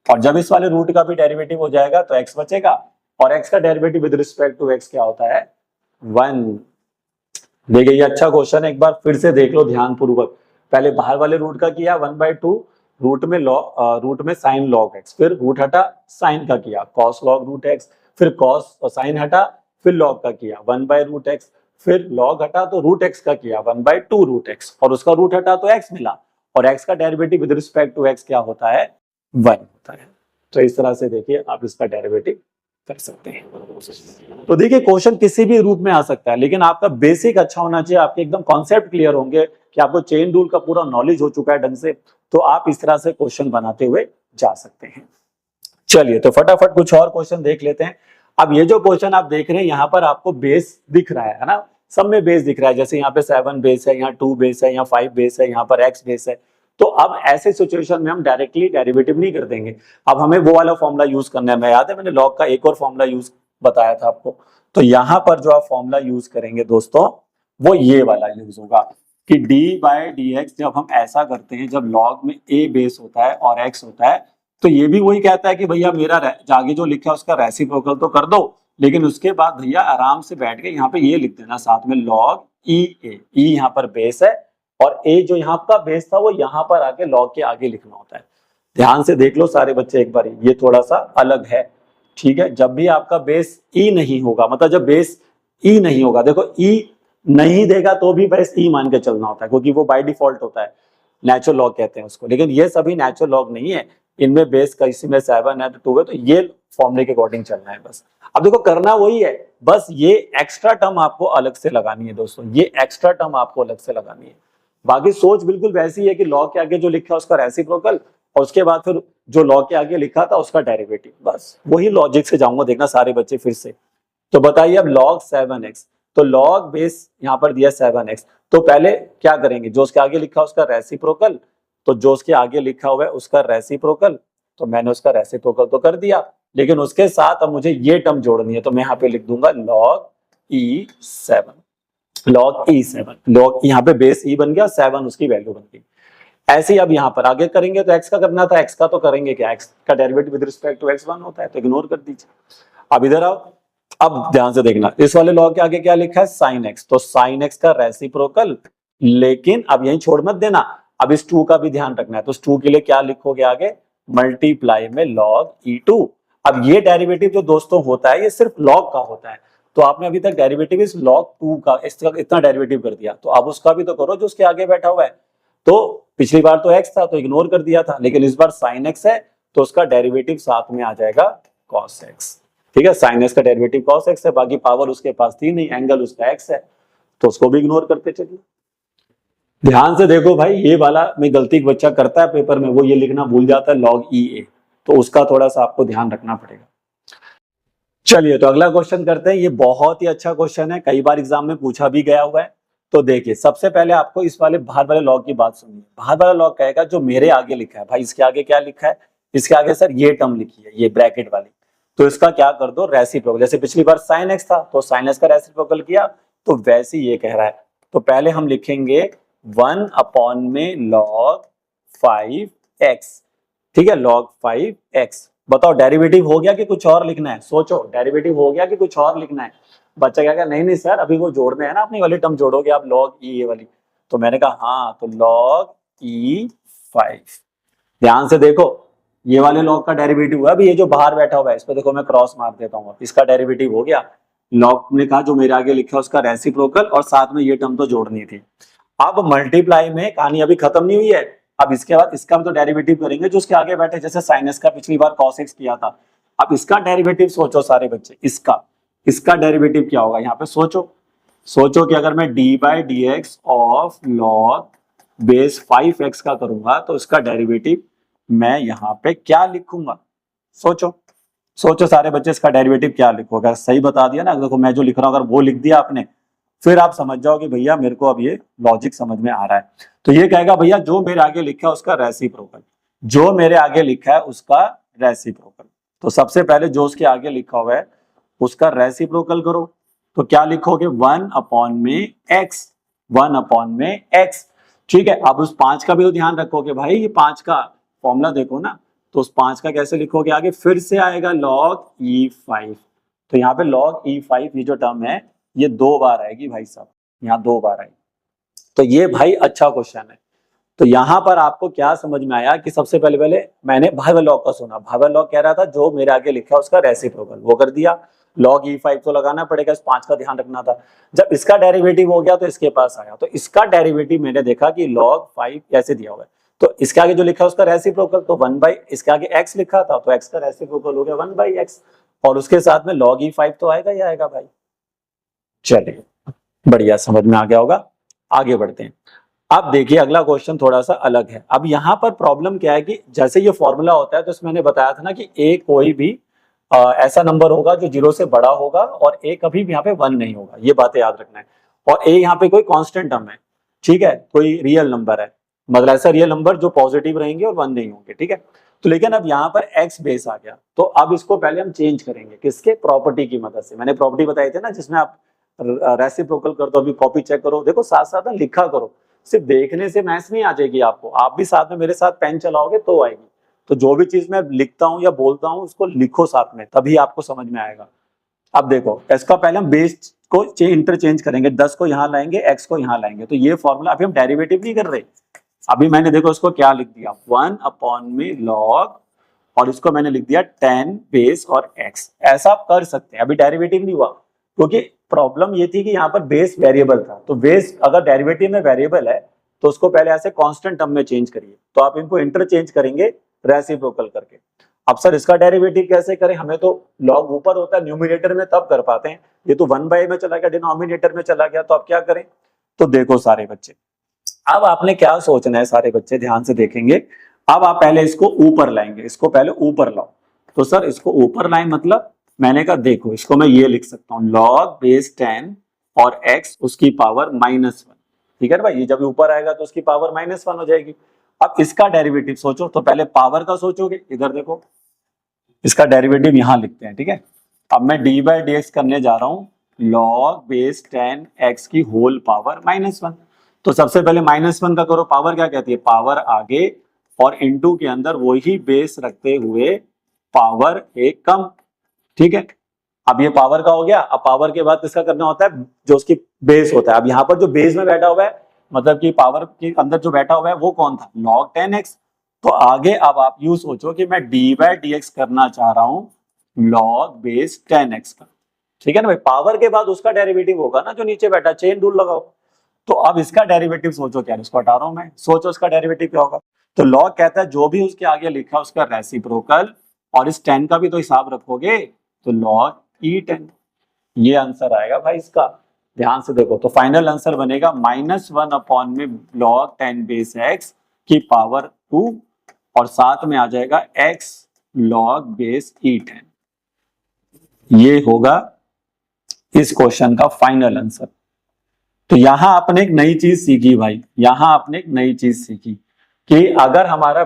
और जब इस वाले रूट का भी डेरिवेटिव हो जाएगा तो x बचेगा, और x का derivative with respect to x क्या होता है, 1। देखिए ये अच्छा क्वेश्चन है, एक बार फिर से देख लो ध्यान पूर्वक। पहले बाहर वाले रूट का किया 1/2, रूट में साइन लॉग एक्स, फिर रूट हटा साइन का किया कॉस लॉग रूट एक्स, फिर कॉस और साइन हटा, फिर लॉग का किया 1/√x, फिर लॉग हटा तो रूट एक्स का किया 1/2√x, और उसका रूट हटा तो x मिला, और x का derivative with respect to x क्या होता है, 1 होता है। तो इस तरह से देखिए आप इसका डेरिवेटिव कर सकते हैं। तो देखिए क्वेश्चन किसी भी रूप में आ सकता है, लेकिन आपका बेसिक अच्छा होना चाहिए, आपके एकदम कॉन्सेप्ट क्लियर होंगे कि आपको चेन रूल का पूरा नॉलेज हो चुका है ढंग से, तो आप इस तरह से क्वेश्चन बनाते हुए जा सकते हैं। चलिए तो फटाफट कुछ और क्वेश्चन देख लेते हैं। अब ये जो क्वेश्चन आप देख रहे हैं यहाँ पर आपको बेस दिख रहा है ना, सब में बेस दिख रहा है, जैसे यहाँ पे 7 बेस है, यहाँ 2 बेस है, यहाँ 5 बेस है, यहाँ पर x बेस है। तो अब ऐसे सिचुएशन में हम डायरेक्टली डेरिवेटिव नहीं कर देंगे, अब हमें वो वाला फॉर्मूला यूज करना है। मैं याद है मैंने लॉग का एक और फॉर्मूला यूज बताया था आपको, तो यहां पर जो आप फॉर्मूला यूज करेंगे दोस्तों वो ये वाला यूज होगा कि d/dx जब हम ऐसा करते हैं, जब log में a बेस होता है और x होता है, तो ये भी वही कहता है कि भैया मेरा आगे जो लिखा है उसका रेसिप्रोकल तो कर दो, लेकिन उसके बाद भैया आराम से बैठ के यहाँ पे ये लिख देना साथ में log e यहाँ पर बेस है और a जो यहाँ का बेस था वो यहाँ पर आके log के आगे लिखना होता है। ध्यान से देख लो सारे बच्चे एक बार, ये थोड़ा सा अलग है, ठीक है। जब भी आपका बेस ई नहीं होगा, मतलब जब बेस ई नहीं होगा, देखो ई नहीं देगा तो भी बेस ई मान के चलना होता है, क्योंकि वो बाय डिफॉल्ट होता है, नेचुरल लॉग कहते हैं उसको। लेकिन ये सभी नेचुरल लॉग नहीं है, इनमें बेस किसी में 7 है तो 2 है, तो ये फॉर्मूले के अकॉर्डिंग चलना है बस। अब देखो करना वही है, बस ये एक्स्ट्रा टर्म आपको अलग से लगानी है दोस्तों, ये एक्स्ट्रा टर्म आपको अलग से लगानी है। बाकी सोच बिल्कुल वैसी है कि लॉग के आगे जो लिखा है उसका रेसिप्रोकल और उसके बाद फिर जो लॉग के आगे लिखा था उसका डेरिवेटिव, बस वही लॉजिक से जाऊंगा, देखना सारे बच्चे फिर से। तो बताइए अब log 7x, तो log बेस यहाँ पर दिया 7x, तो पहले क्या करेंगे, जो उसके आगे लिखा उसका रेसिप्रोकल, तो जो उसके आगे लिखा हुआ है उसका रेसिप्रोकल, तो मैंने उसका रेसिप्रोकल तो कर दिया, लेकिन उसके साथ अब मुझे ये टर्म जोड़नी है, तो मैं यहाँ पे लिख दूंगा log e7, log यहाँ पे बेस e बन गया, 7 उसकी वैल्यू बन गई। ऐसे ही अब यहाँ पर आगे करेंगे तो x का करना था, x का तो करेंगे क्या, x का derivative with respect to x1 होता है, तो इग्नोर कर दीजिए। अब इधर आओ, अब ध्यान से देखना, इस वाले लॉग के आगे क्या लिखा है sin x, तो sin x का रेसिप्रोकल, लेकिन अब यही छोड़ मत देना, अब इस 2 का भी ध्यान रखना है, तो इस 2 के लिए क्या लिखोगे आगे, मल्टीप्लाई में log e2। अब ये डेरिवेटिव जो दोस्तों होता है ये सिर्फ log का होता है, तो आपने अभी तक डेरिवेटिव इस log 2 का इतना डेरिवेटिव कर दिया, तो अब उसका भी तो करो जो उसके आगे बैठा हुआ है। तो पिछली बार तो x था तो इग्नोर कर दिया था, लेकिन इस बार sin x है तो उसका डेरिवेटिव साथ में आ जाएगा cos x, ठीक है। sin x का डेरिवेटिव cos x है, बाकी पावर उसके पास थी नहीं, एंगल उसका x है, तो उसको भी इग्नोर करते चलिए। ध्यान से देखो भाई, ये वाला में गलती बच्चा करता है पेपर में, वो ये लिखना भूल जाता है log e a, तो उसका थोड़ा सा आपको ध्यान रखना पड़ेगा। चलिए तो अगला क्वेश्चन करते हैं, ये बहुत ही अच्छा क्वेश्चन है, कई बार एग्जाम में पूछा भी गया हुआ है। तो देखिए सबसे पहले आपको इस वाले बाहर वाले लॉग की बात सुनिए। बाहर वाला लॉग कहेगा जो मेरे आगे लिखा है, भाई इसके आगे क्या लिखा है, इसके आगे सर ये टर्म लिखी है, ये ब्रैकेट वाली, तो इसका क्या कर दो रेसिप्रोकल, जैसे पिछली बार sin x था तो sin x का रेसिप्रोकल किया, तो वैसे ये कह रहा है, तो पहले हम लिखेंगे 1 में log 5x, ठीक है, log 5x। बताओ डेरिवेटिव हो गया कि कुछ और लिखना है, सोचो डेरिवेटिव हो गया कि कुछ और लिखना है। बच्चा क्या कहा, नहीं नहीं सर अभी वो जोड़ने हैं ना, अपनी वाली टर्म जोड़ोगे आप log e ये वाली, तो मैंने कहा हाँ, तो log e5। ध्यान से देखो, ये वाले log का डेरिवेटिव हुआ, अभी ये जो बाहर बैठा हुआ है इस पर देखो मैं क्रॉस मार देता हूँ, इसका डेरिवेटिव हो गया। log ने कहा जो मेरे आगे लिखा है उसका रेसिप्रोकल और साथ में ये टर्म तो जोड़नी थी। अब मल्टीप्लाई में कहानी अभी खत्म नहीं हुई है, अब इसके बाद इसका भी तो डेरिवेटिव करेंगे जो उसके आगे बैठे, जैसे sin x का पिछली बार cos x किया था। अब इसका डेरिवेटिव सोचो सारे बच्चे, इसका डेरिवेटिव क्या होगा, यहाँ पे सोचो कि अगर मैं d/dx of log base 5x का करूंगा तो इसका डेरिवेटिव मैं यहाँ पे क्या लिखूंगा, सोचो सारे बच्चे, इसका डेरिवेटिव क्या लिखोगे। सही बता दिया ना, देखो मैं जो लिख रहा हूँ अगर वो लिख दिया आपने, फिर आप समझ जाओ कि भैया मेरे को अब ये लॉजिक समझ में आ रहा है। तो ये कहेगा भैया जो मेरे आगे लिखा है उसका रेसिप्रोकल, जो मेरे आगे लिखा है उसका रेसिप्रोकल, तो सबसे पहले जो उसके आगे लिखा हुआ है उसका रेसिप्रोकल करो, तो क्या लिखोगे 1 में x, ठीक है। अब उस 5 का भी तो ध्यान रखोगे भाई, ये 5 का फॉर्मूला देखो ना, तो उस 5 का कैसे लिखोगे आगे, फिर से आएगा log e5, तो यहाँ पे log e5 ये जो टर्म है ये 2 बार आएगी भाई साहब, यहाँ 2 बार आएगी। तो ये भाई अच्छा क्वेश्चन है। तो यहाँ पर आपको क्या समझ में आया कि सबसे पहले मैंने भाइवल लॉग का सुना, भाइवल लॉग कह रहा था जो मेरे आगे लिखा है उसका रेसिप्रोकल, वो कर दिया। log e5 तो लगाना पड़ेगा, इस 5 का ध्यान रखना था। जब इसका डेरिवेटिव हो गया तो इसके पास आया, तो इसका डेरिवेटिव मैंने देखा कि log 5 कैसे दिया हुआ है, तो इसके आगे जो लिखा है उसका रेसिप्रोकल, तो 1 इसके आगे x लिखा था तो x का रेसिप्रोकल हो गया 1/x, और उसके साथ में log e5 तो आएगा ही आएगा भाई। चलिए बढ़िया, समझ में आ गया होगा, आगे बढ़ते हैं। अब देखिए अगला क्वेश्चन थोड़ा सा अलग है। अब यहाँ पर प्रॉब्लम क्या है कि जैसे ये फॉर्मूला होता है तो इसमें मैंने बताया था ना कि a कोई भी ऐसा नंबर होगा जो 0 से बड़ा होगा और a कभी भी यहाँ पे 1 नहीं होगा, ये बातें याद रखना है। और a यहाँ पे कोई कांस्टेंट टर्म है, ठीक है, कोई रियल नंबर है, मतलब ऐसा रियल नंबर जो पॉजिटिव रहेंगे और 1 नहीं होंगे, ठीक है। तो लेकिन अब यहाँ पर x बेस आ गया, तो अब इसको पहले हम चेंज करेंगे किसके, प्रॉपर्टी की मदद से। मैंने प्रॉपर्टी बताई थी ना जिसमें आप रेसिप्रोकल कर दो, अभी कॉपी चेक करो, देखो साथ साथ ना लिखा करो, सिर्फ देखने से मैथ्स नहीं आ जाएगी आपको, आप भी साथ में मेरे साथ पेन चलाओगे तो आएगी। तो जो भी चीज मैं लिखता हूँ या बोलता हूँ उसको लिखो साथ में, तभी आपको समझ में आएगा। अब देखो इसका पहले हम बेस को इंटरचेंज करेंगे, 10 को यहाँ लाएंगे, x को यहाँ लाएंगे, तो ये फॉर्मूला अभी हम डेरिवेटिव नहीं कर रहे, अभी मैंने देखो इसको क्या लिख दिया 1/log, और इसको मैंने लिख दिया 10 बेस और x। ऐसा आप कर सकते हैं, अभी डेरिवेटिव नहीं हुआ, क्योंकि प्रॉब्लम ये थी कि यहाँ पर बेस वेरिएबल था, तो बेस अगर डेरिवेटिव में वेरिएबल है तो उसको पहले ऐसे कांस्टेंट टर्म में चेंज करिए, तो आप इनको इंटरचेंज करेंगे रेसिप्रोकल करके। अब सर इसका डेरिवेटिव कैसे करें, हमें तो लॉग ऊपर होता है न्यूमरेटर में तब कर पाते हैं, ये तो 1/a में चला गया, डिनोमिनेटर में चला गया, तो अब क्या करें। तो देखो सारे बच्चे, अब आपने क्या सोचना है, सारे बच्चे ध्यान से देखेंगे। अब आप पहले इसको ऊपर लाएंगे, इसको पहले ऊपर लाओ, तो सर इसको ऊपर लाए मतलब मैंने कहा देखो इसको मैं ये लिख सकता हूँ log बेस 10 और x उसकी पावर -1, ठीक है ना भाई, ये जब ऊपर आएगा तो उसकी पावर -1 हो जाएगी। अब इसका डेरिवेटिव सोचो, तो पहले पावर का सोचोगे, इधर देखो इसका डेरिवेटिव यहां लिखते हैं, ठीक है। अब मैं d/dx करने जा रहा हूं log बेस 10 x की होल पावर -1, तो सबसे पहले -1 का करो, पावर क्या कहती है, पावर आगे और इनटू के अंदर वही बेस रखते हुए पावर एक कम, ठीक है। अब ये पावर का हो गया, अब पावर के बाद किसका करना होता है, जो उसकी बेस होता है। अब यहाँ पर जो बेस में बैठा हुआ है, मतलब कि पावर के अंदर जो बैठा हुआ है वो कौन था, log 10x। तो आगे अब आप यूं सोचो कि मैं d/dx करना चाह रहा हूं log बेस 10x का, ठीक है ना भाई। पावर के बाद उसका डेरिवेटिव होगा ना जो नीचे बैठा, चेन रूल लगाओ। तो अब इसका डेरिवेटिव सोचो, क्या इसको हटा रहा हूं मैं, सोचो इसका डेरिवेटिव क्या होगा। तो log कहता है जो भी उसके आगे लिखा उसका रेसिप्रोकल, और इस 10 का भी तो हिसाब रखोगे, तो log E10, ये आंसर आएगा भाई इसका। ध्यान से देखो, तो फाइनल आंसर बनेगा -1/log 10 बेस x की पावर 2, और साथ में आ जाएगा x log बेस E10। ये होगा इस क्वेश्चन का फाइनल आंसर। तो यहां आपने एक नई चीज सीखी भाई, यहां आपने एक नई चीज सीखी कि अगर हमारा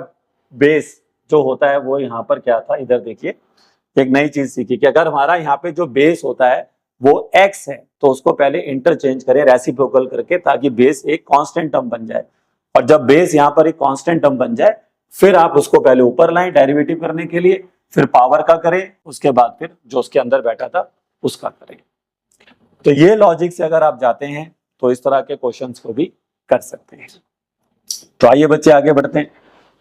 बेस जो होता है वो यहाँ पर क्या था, इधर देखिए, एक नई चीज सीखी कि अगर हमारा यहाँ पे जो बेस होता है वो x है, तो उसको पहले इंटरचेंज करें रेसिप्रोकल करके, ताकि बेस एक कांस्टेंट टर्म बन जाए। और जब बेस यहाँ पर एक कांस्टेंट टर्म बन जाए, फिर आप उसको पहले ऊपर लाएं डेरिवेटिव करने के लिए, फिर पावर का करें, उसके बाद फिर जो उसके अंदर बैठा था उसका करें। तो ये लॉजिक से अगर आप जाते हैं तो इस तरह के क्वेश्चंस को भी कर सकते हैं। तो आइए बच्चे आगे बढ़ते हैं।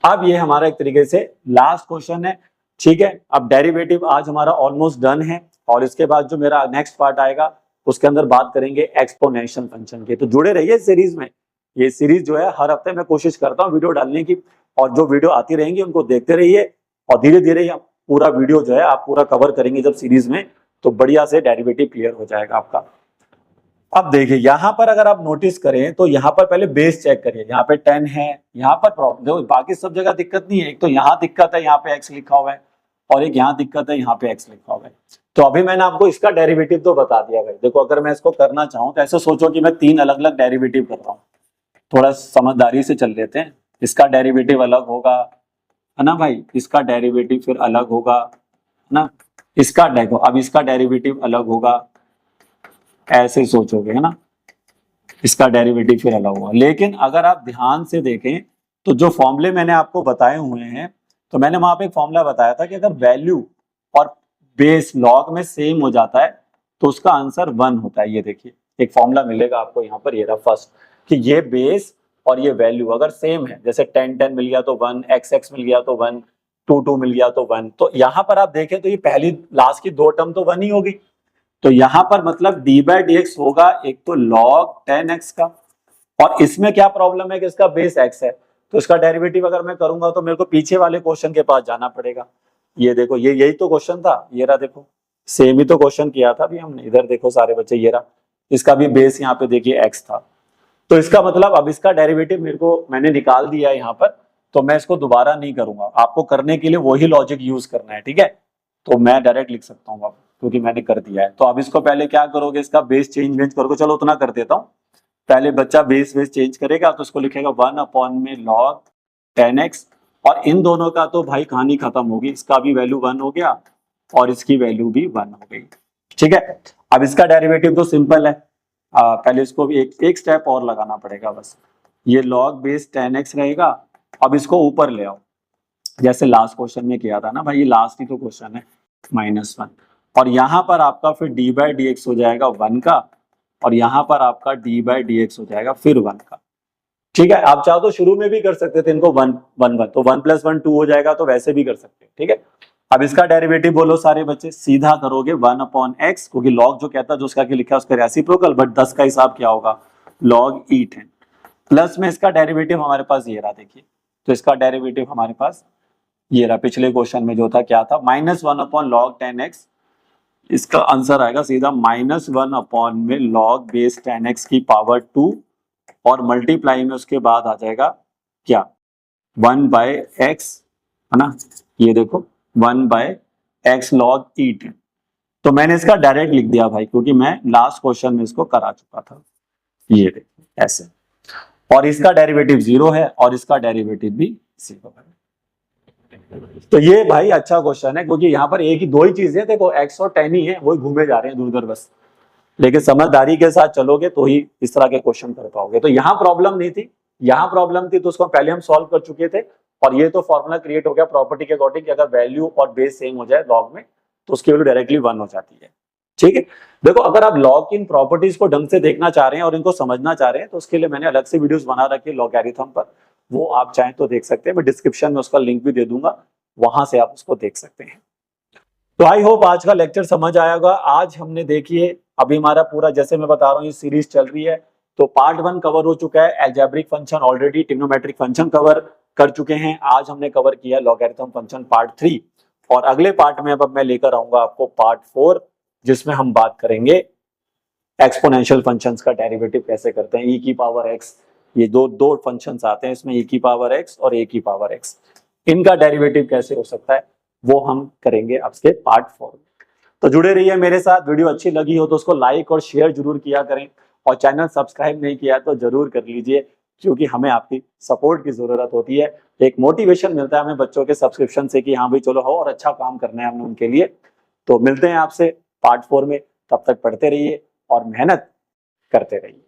अब ये हमारा एक तरीके से लास्ट क्वेश्चन है, ठीक है। अब डेरिवेटिव आज हमारा ऑलमोस्ट डन है, और इसके बाद जो मेरा नेक्स्ट पार्ट आएगा उसके अंदर बात करेंगे एक्सपोनेंशियल फंक्शन की। तो जुड़े रहिए सीरीज में, ये सीरीज जो है हर हफ्ते मैं कोशिश करता हूँ वीडियो डालने की, और जो वीडियो आती रहेंगी उनको देखते रहिए, और धीरे धीरे पूरा वीडियो जो है आप पूरा कवर करेंगे जब सीरीज में, तो बढ़िया से डेरिवेटिव क्लियर हो जाएगा आपका। अब देखिए यहाँ पर अगर आप नोटिस करें तो यहाँ पर पहले बेस चेक करिए, यहाँ पे 10 है, यहाँ पर प्रॉब्लम देखो, बाकी सब जगह दिक्कत नहीं है, एक तो यहाँ दिक्कत है, यहाँ पे x लिखा हुआ है, और एक यहाँ दिक्कत है, यहाँ पे x लिखा हुआ है। तो अभी मैंने आपको इसका डेरिवेटिव तो बता दिया भाई। देखो अगर मैं इसको करना चाहूँ तो ऐसे सोचो कि मैं 3 अलग अलग डेरिवेटिव कर रहा हूँ, थोड़ा समझदारी से चल लेते हैं। इसका डेरिवेटिव अलग होगा, है ना भाई, इसका डेरिवेटिव फिर अलग होगा, है ना, इसका देखो अब इसका डेरिवेटिव अलग होगा, ऐसे सोचोगे, है ना, इसका डेरिवेटिव फिर अलग होगा। लेकिन अगर आप ध्यान से देखें तो जो फॉर्मूले मैंने आपको बताए हुए हैं, तो मैंने वहां पे एक फॉर्मूला बताया था कि अगर वैल्यू और बेस लॉग में सेम हो जाता है तो उसका आंसर 1 होता है। ये देखिए एक फॉर्मूला मिलेगा आपको यहाँ पर, ये रहा फर्स्ट, कि ये बेस और ये वैल्यू अगर सेम है, जैसे 10 मिल गया तो 1, x मिल गया तो 1, 2 मिल गया तो 1, तो यहाँ पर आप देखें तो ये पहली लास्ट की 2 टर्म तो 1 ही होगी। तो यहाँ पर मतलब d/dx होगा एक तो log 10x का, और इसमें क्या प्रॉब्लम है कि इसका बेस x है, तो इसका डेरिवेटिव अगर मैं करूंगा तो मेरे को पीछे वाले क्वेश्चन के पास जाना पड़ेगा। ये देखो ये यही तो क्वेश्चन था, ये रहा देखो, सेम ही तो क्वेश्चन किया था अभी हमने, इधर देखो सारे बच्चे, ये रहा, इसका भी बेस यहाँ पे देखिए x था। तो इसका मतलब अब इसका डेरिवेटिव मैंने निकाल दिया है यहाँ पर, तो मैं इसको दोबारा नहीं करूंगा, आपको करने के लिए वही लॉजिक यूज करना है, ठीक है। तो मैं डायरेक्ट लिख सकता हूँ अब, क्योंकि मैंने कर दिया है। तो अब इसको पहले क्या करोगे, इसका बेस चेंज करोगे, चलो उतना कर देता हूँ। पहले बच्चा बेस चेंज करेगा तो इसको लिखेगा 1/log 10x और इन दोनों का तो भाई कहानी खत्म होगी, इसका भी वैल्यू 1 हो गया और इसकी वैल्यू भी 1 हो गई। ठीक है, अब इसका डेरिवेटिव तो सिंपल है, पहले इसको भी एक स्टेप और लगाना पड़ेगा बस। ये log बेस 10x रहेगा, अब इसको ऊपर ले आओ जैसे लास्ट क्वेश्चन में किया था ना भाई, ये लास्ट ही तो क्वेश्चन है, -1, और यहाँ पर आपका फिर डी बाई डी एक्स हो जाएगा 1 का, और यहाँ पर आपका डी बाई डी एक्स हो जाएगा फिर 1 का। ठीक है, आप चाहो तो शुरू में भी कर सकते थे इनको 1 1 1, तो 1 + 1 2 हो जाएगा, तो वैसे भी कर सकते हैं। ठीक है, अब इसका डेरिवेटिव बोलो सारे बच्चे, सीधा करोगे 1/x, क्योंकि लॉग जो कहता है जो उसका लिखा है उसका रेसिप्रोकल, बट 10 का हिसाब क्या होगा, log E10, प्लस में इसका डेरिवेटिव हमारे पास ये रहा, देखिए तो इसका डेरिवेटिव हमारे पास ये रहा, पिछले क्वेश्चन में जो था क्या था, -1/log 10x, इसका आंसर आएगा सीधा -1 में log बेस 10x की पावर 2, और मल्टीप्लाई में उसके बाद आ जाएगा क्या, 1/x, है ना, ये देखो 1/x log E10। तो मैंने इसका डायरेक्ट लिख दिया भाई, क्योंकि मैं लास्ट क्वेश्चन में इसको करा चुका था, ये देखो ऐसे, और इसका डेरिवेटिव 0 है और इसका डेरिवेटिव भी 0 है। तो ये भाई अच्छा क्वेश्चन है, क्योंकि यहाँ पर एक ही दो ही चीजें, देखो x और 10 ही है, वही घूमे जा रहे हैं दूर बस, लेकिन समझदारी के साथ चलोगे तो ही इस तरह के क्वेश्चन कर पाओगे। तो यहाँ प्रॉब्लम नहीं थी, यहाँ प्रॉब्लम थी तो उसको पहले हम सॉल्व कर चुके थे, और ये तो फॉर्मूला क्रिएट हो गया प्रॉपर्टी के अकॉर्डिंग कि अगर वैल्यू और बेस सेम हो जाए लॉग में तो उसकी वैल्यू डायरेक्टली 1 हो जाती है। ठीक है, देखो अगर आप लॉग की इन प्रॉपर्टीज को ढंग से देखना चाह रहे हैं और इनको समझना चाह रहे हैं तो उसके लिए मैंने अलग से वीडियोस बना रखी है लॉगरिथम पर, वो आप चाहें तो देख सकते हैं, मैं डिस्क्रिप्शन में उसका लिंक भी दे दूंगा, वहां से आप उसको देख सकते हैं। तो आई होप आज का लेक्चर समझ आया होगा। आज हमने देखिए अभी हमारा पूरा, जैसे मैं बता रहा हूँ ये सीरीज चल रही है, तो पार्ट 1 कवर हो चुका है, algebraic function already, trigonometric function cover कर चुके हैं, आज हमने कवर किया लॉगरिथम फंक्शन पार्ट 3, और अगले पार्ट में अब मैं लेकर आऊंगा आपको पार्ट 4, जिसमें हम बात करेंगे एक्सपोनेंशियल फंक्शंस का डेरिवेटिव कैसे करते हैं, e की पावर x, ये दो फंक्शंस आते हैं इसमें, e की पावर x और a की पावर x, इनका डेरिवेटिव कैसे हो सकता है वो हम करेंगे आपके पार्ट 4। तो जुड़े रहिए मेरे साथ, वीडियो अच्छी लगी हो तो उसको लाइक और शेयर जरूर किया करें, और चैनल सब्सक्राइब नहीं किया तो जरूर कर लीजिए, क्योंकि हमें आपकी सपोर्ट की जरूरत होती है, एक मोटिवेशन मिलता है हमें बच्चों के सब्सक्रिप्शन से कि हाँ भाई चलो हो और अच्छा काम करना है हमें उनके लिए। तो मिलते हैं आपसे पार्ट 4 में, तब तक पढ़ते रहिए और मेहनत करते रहिए।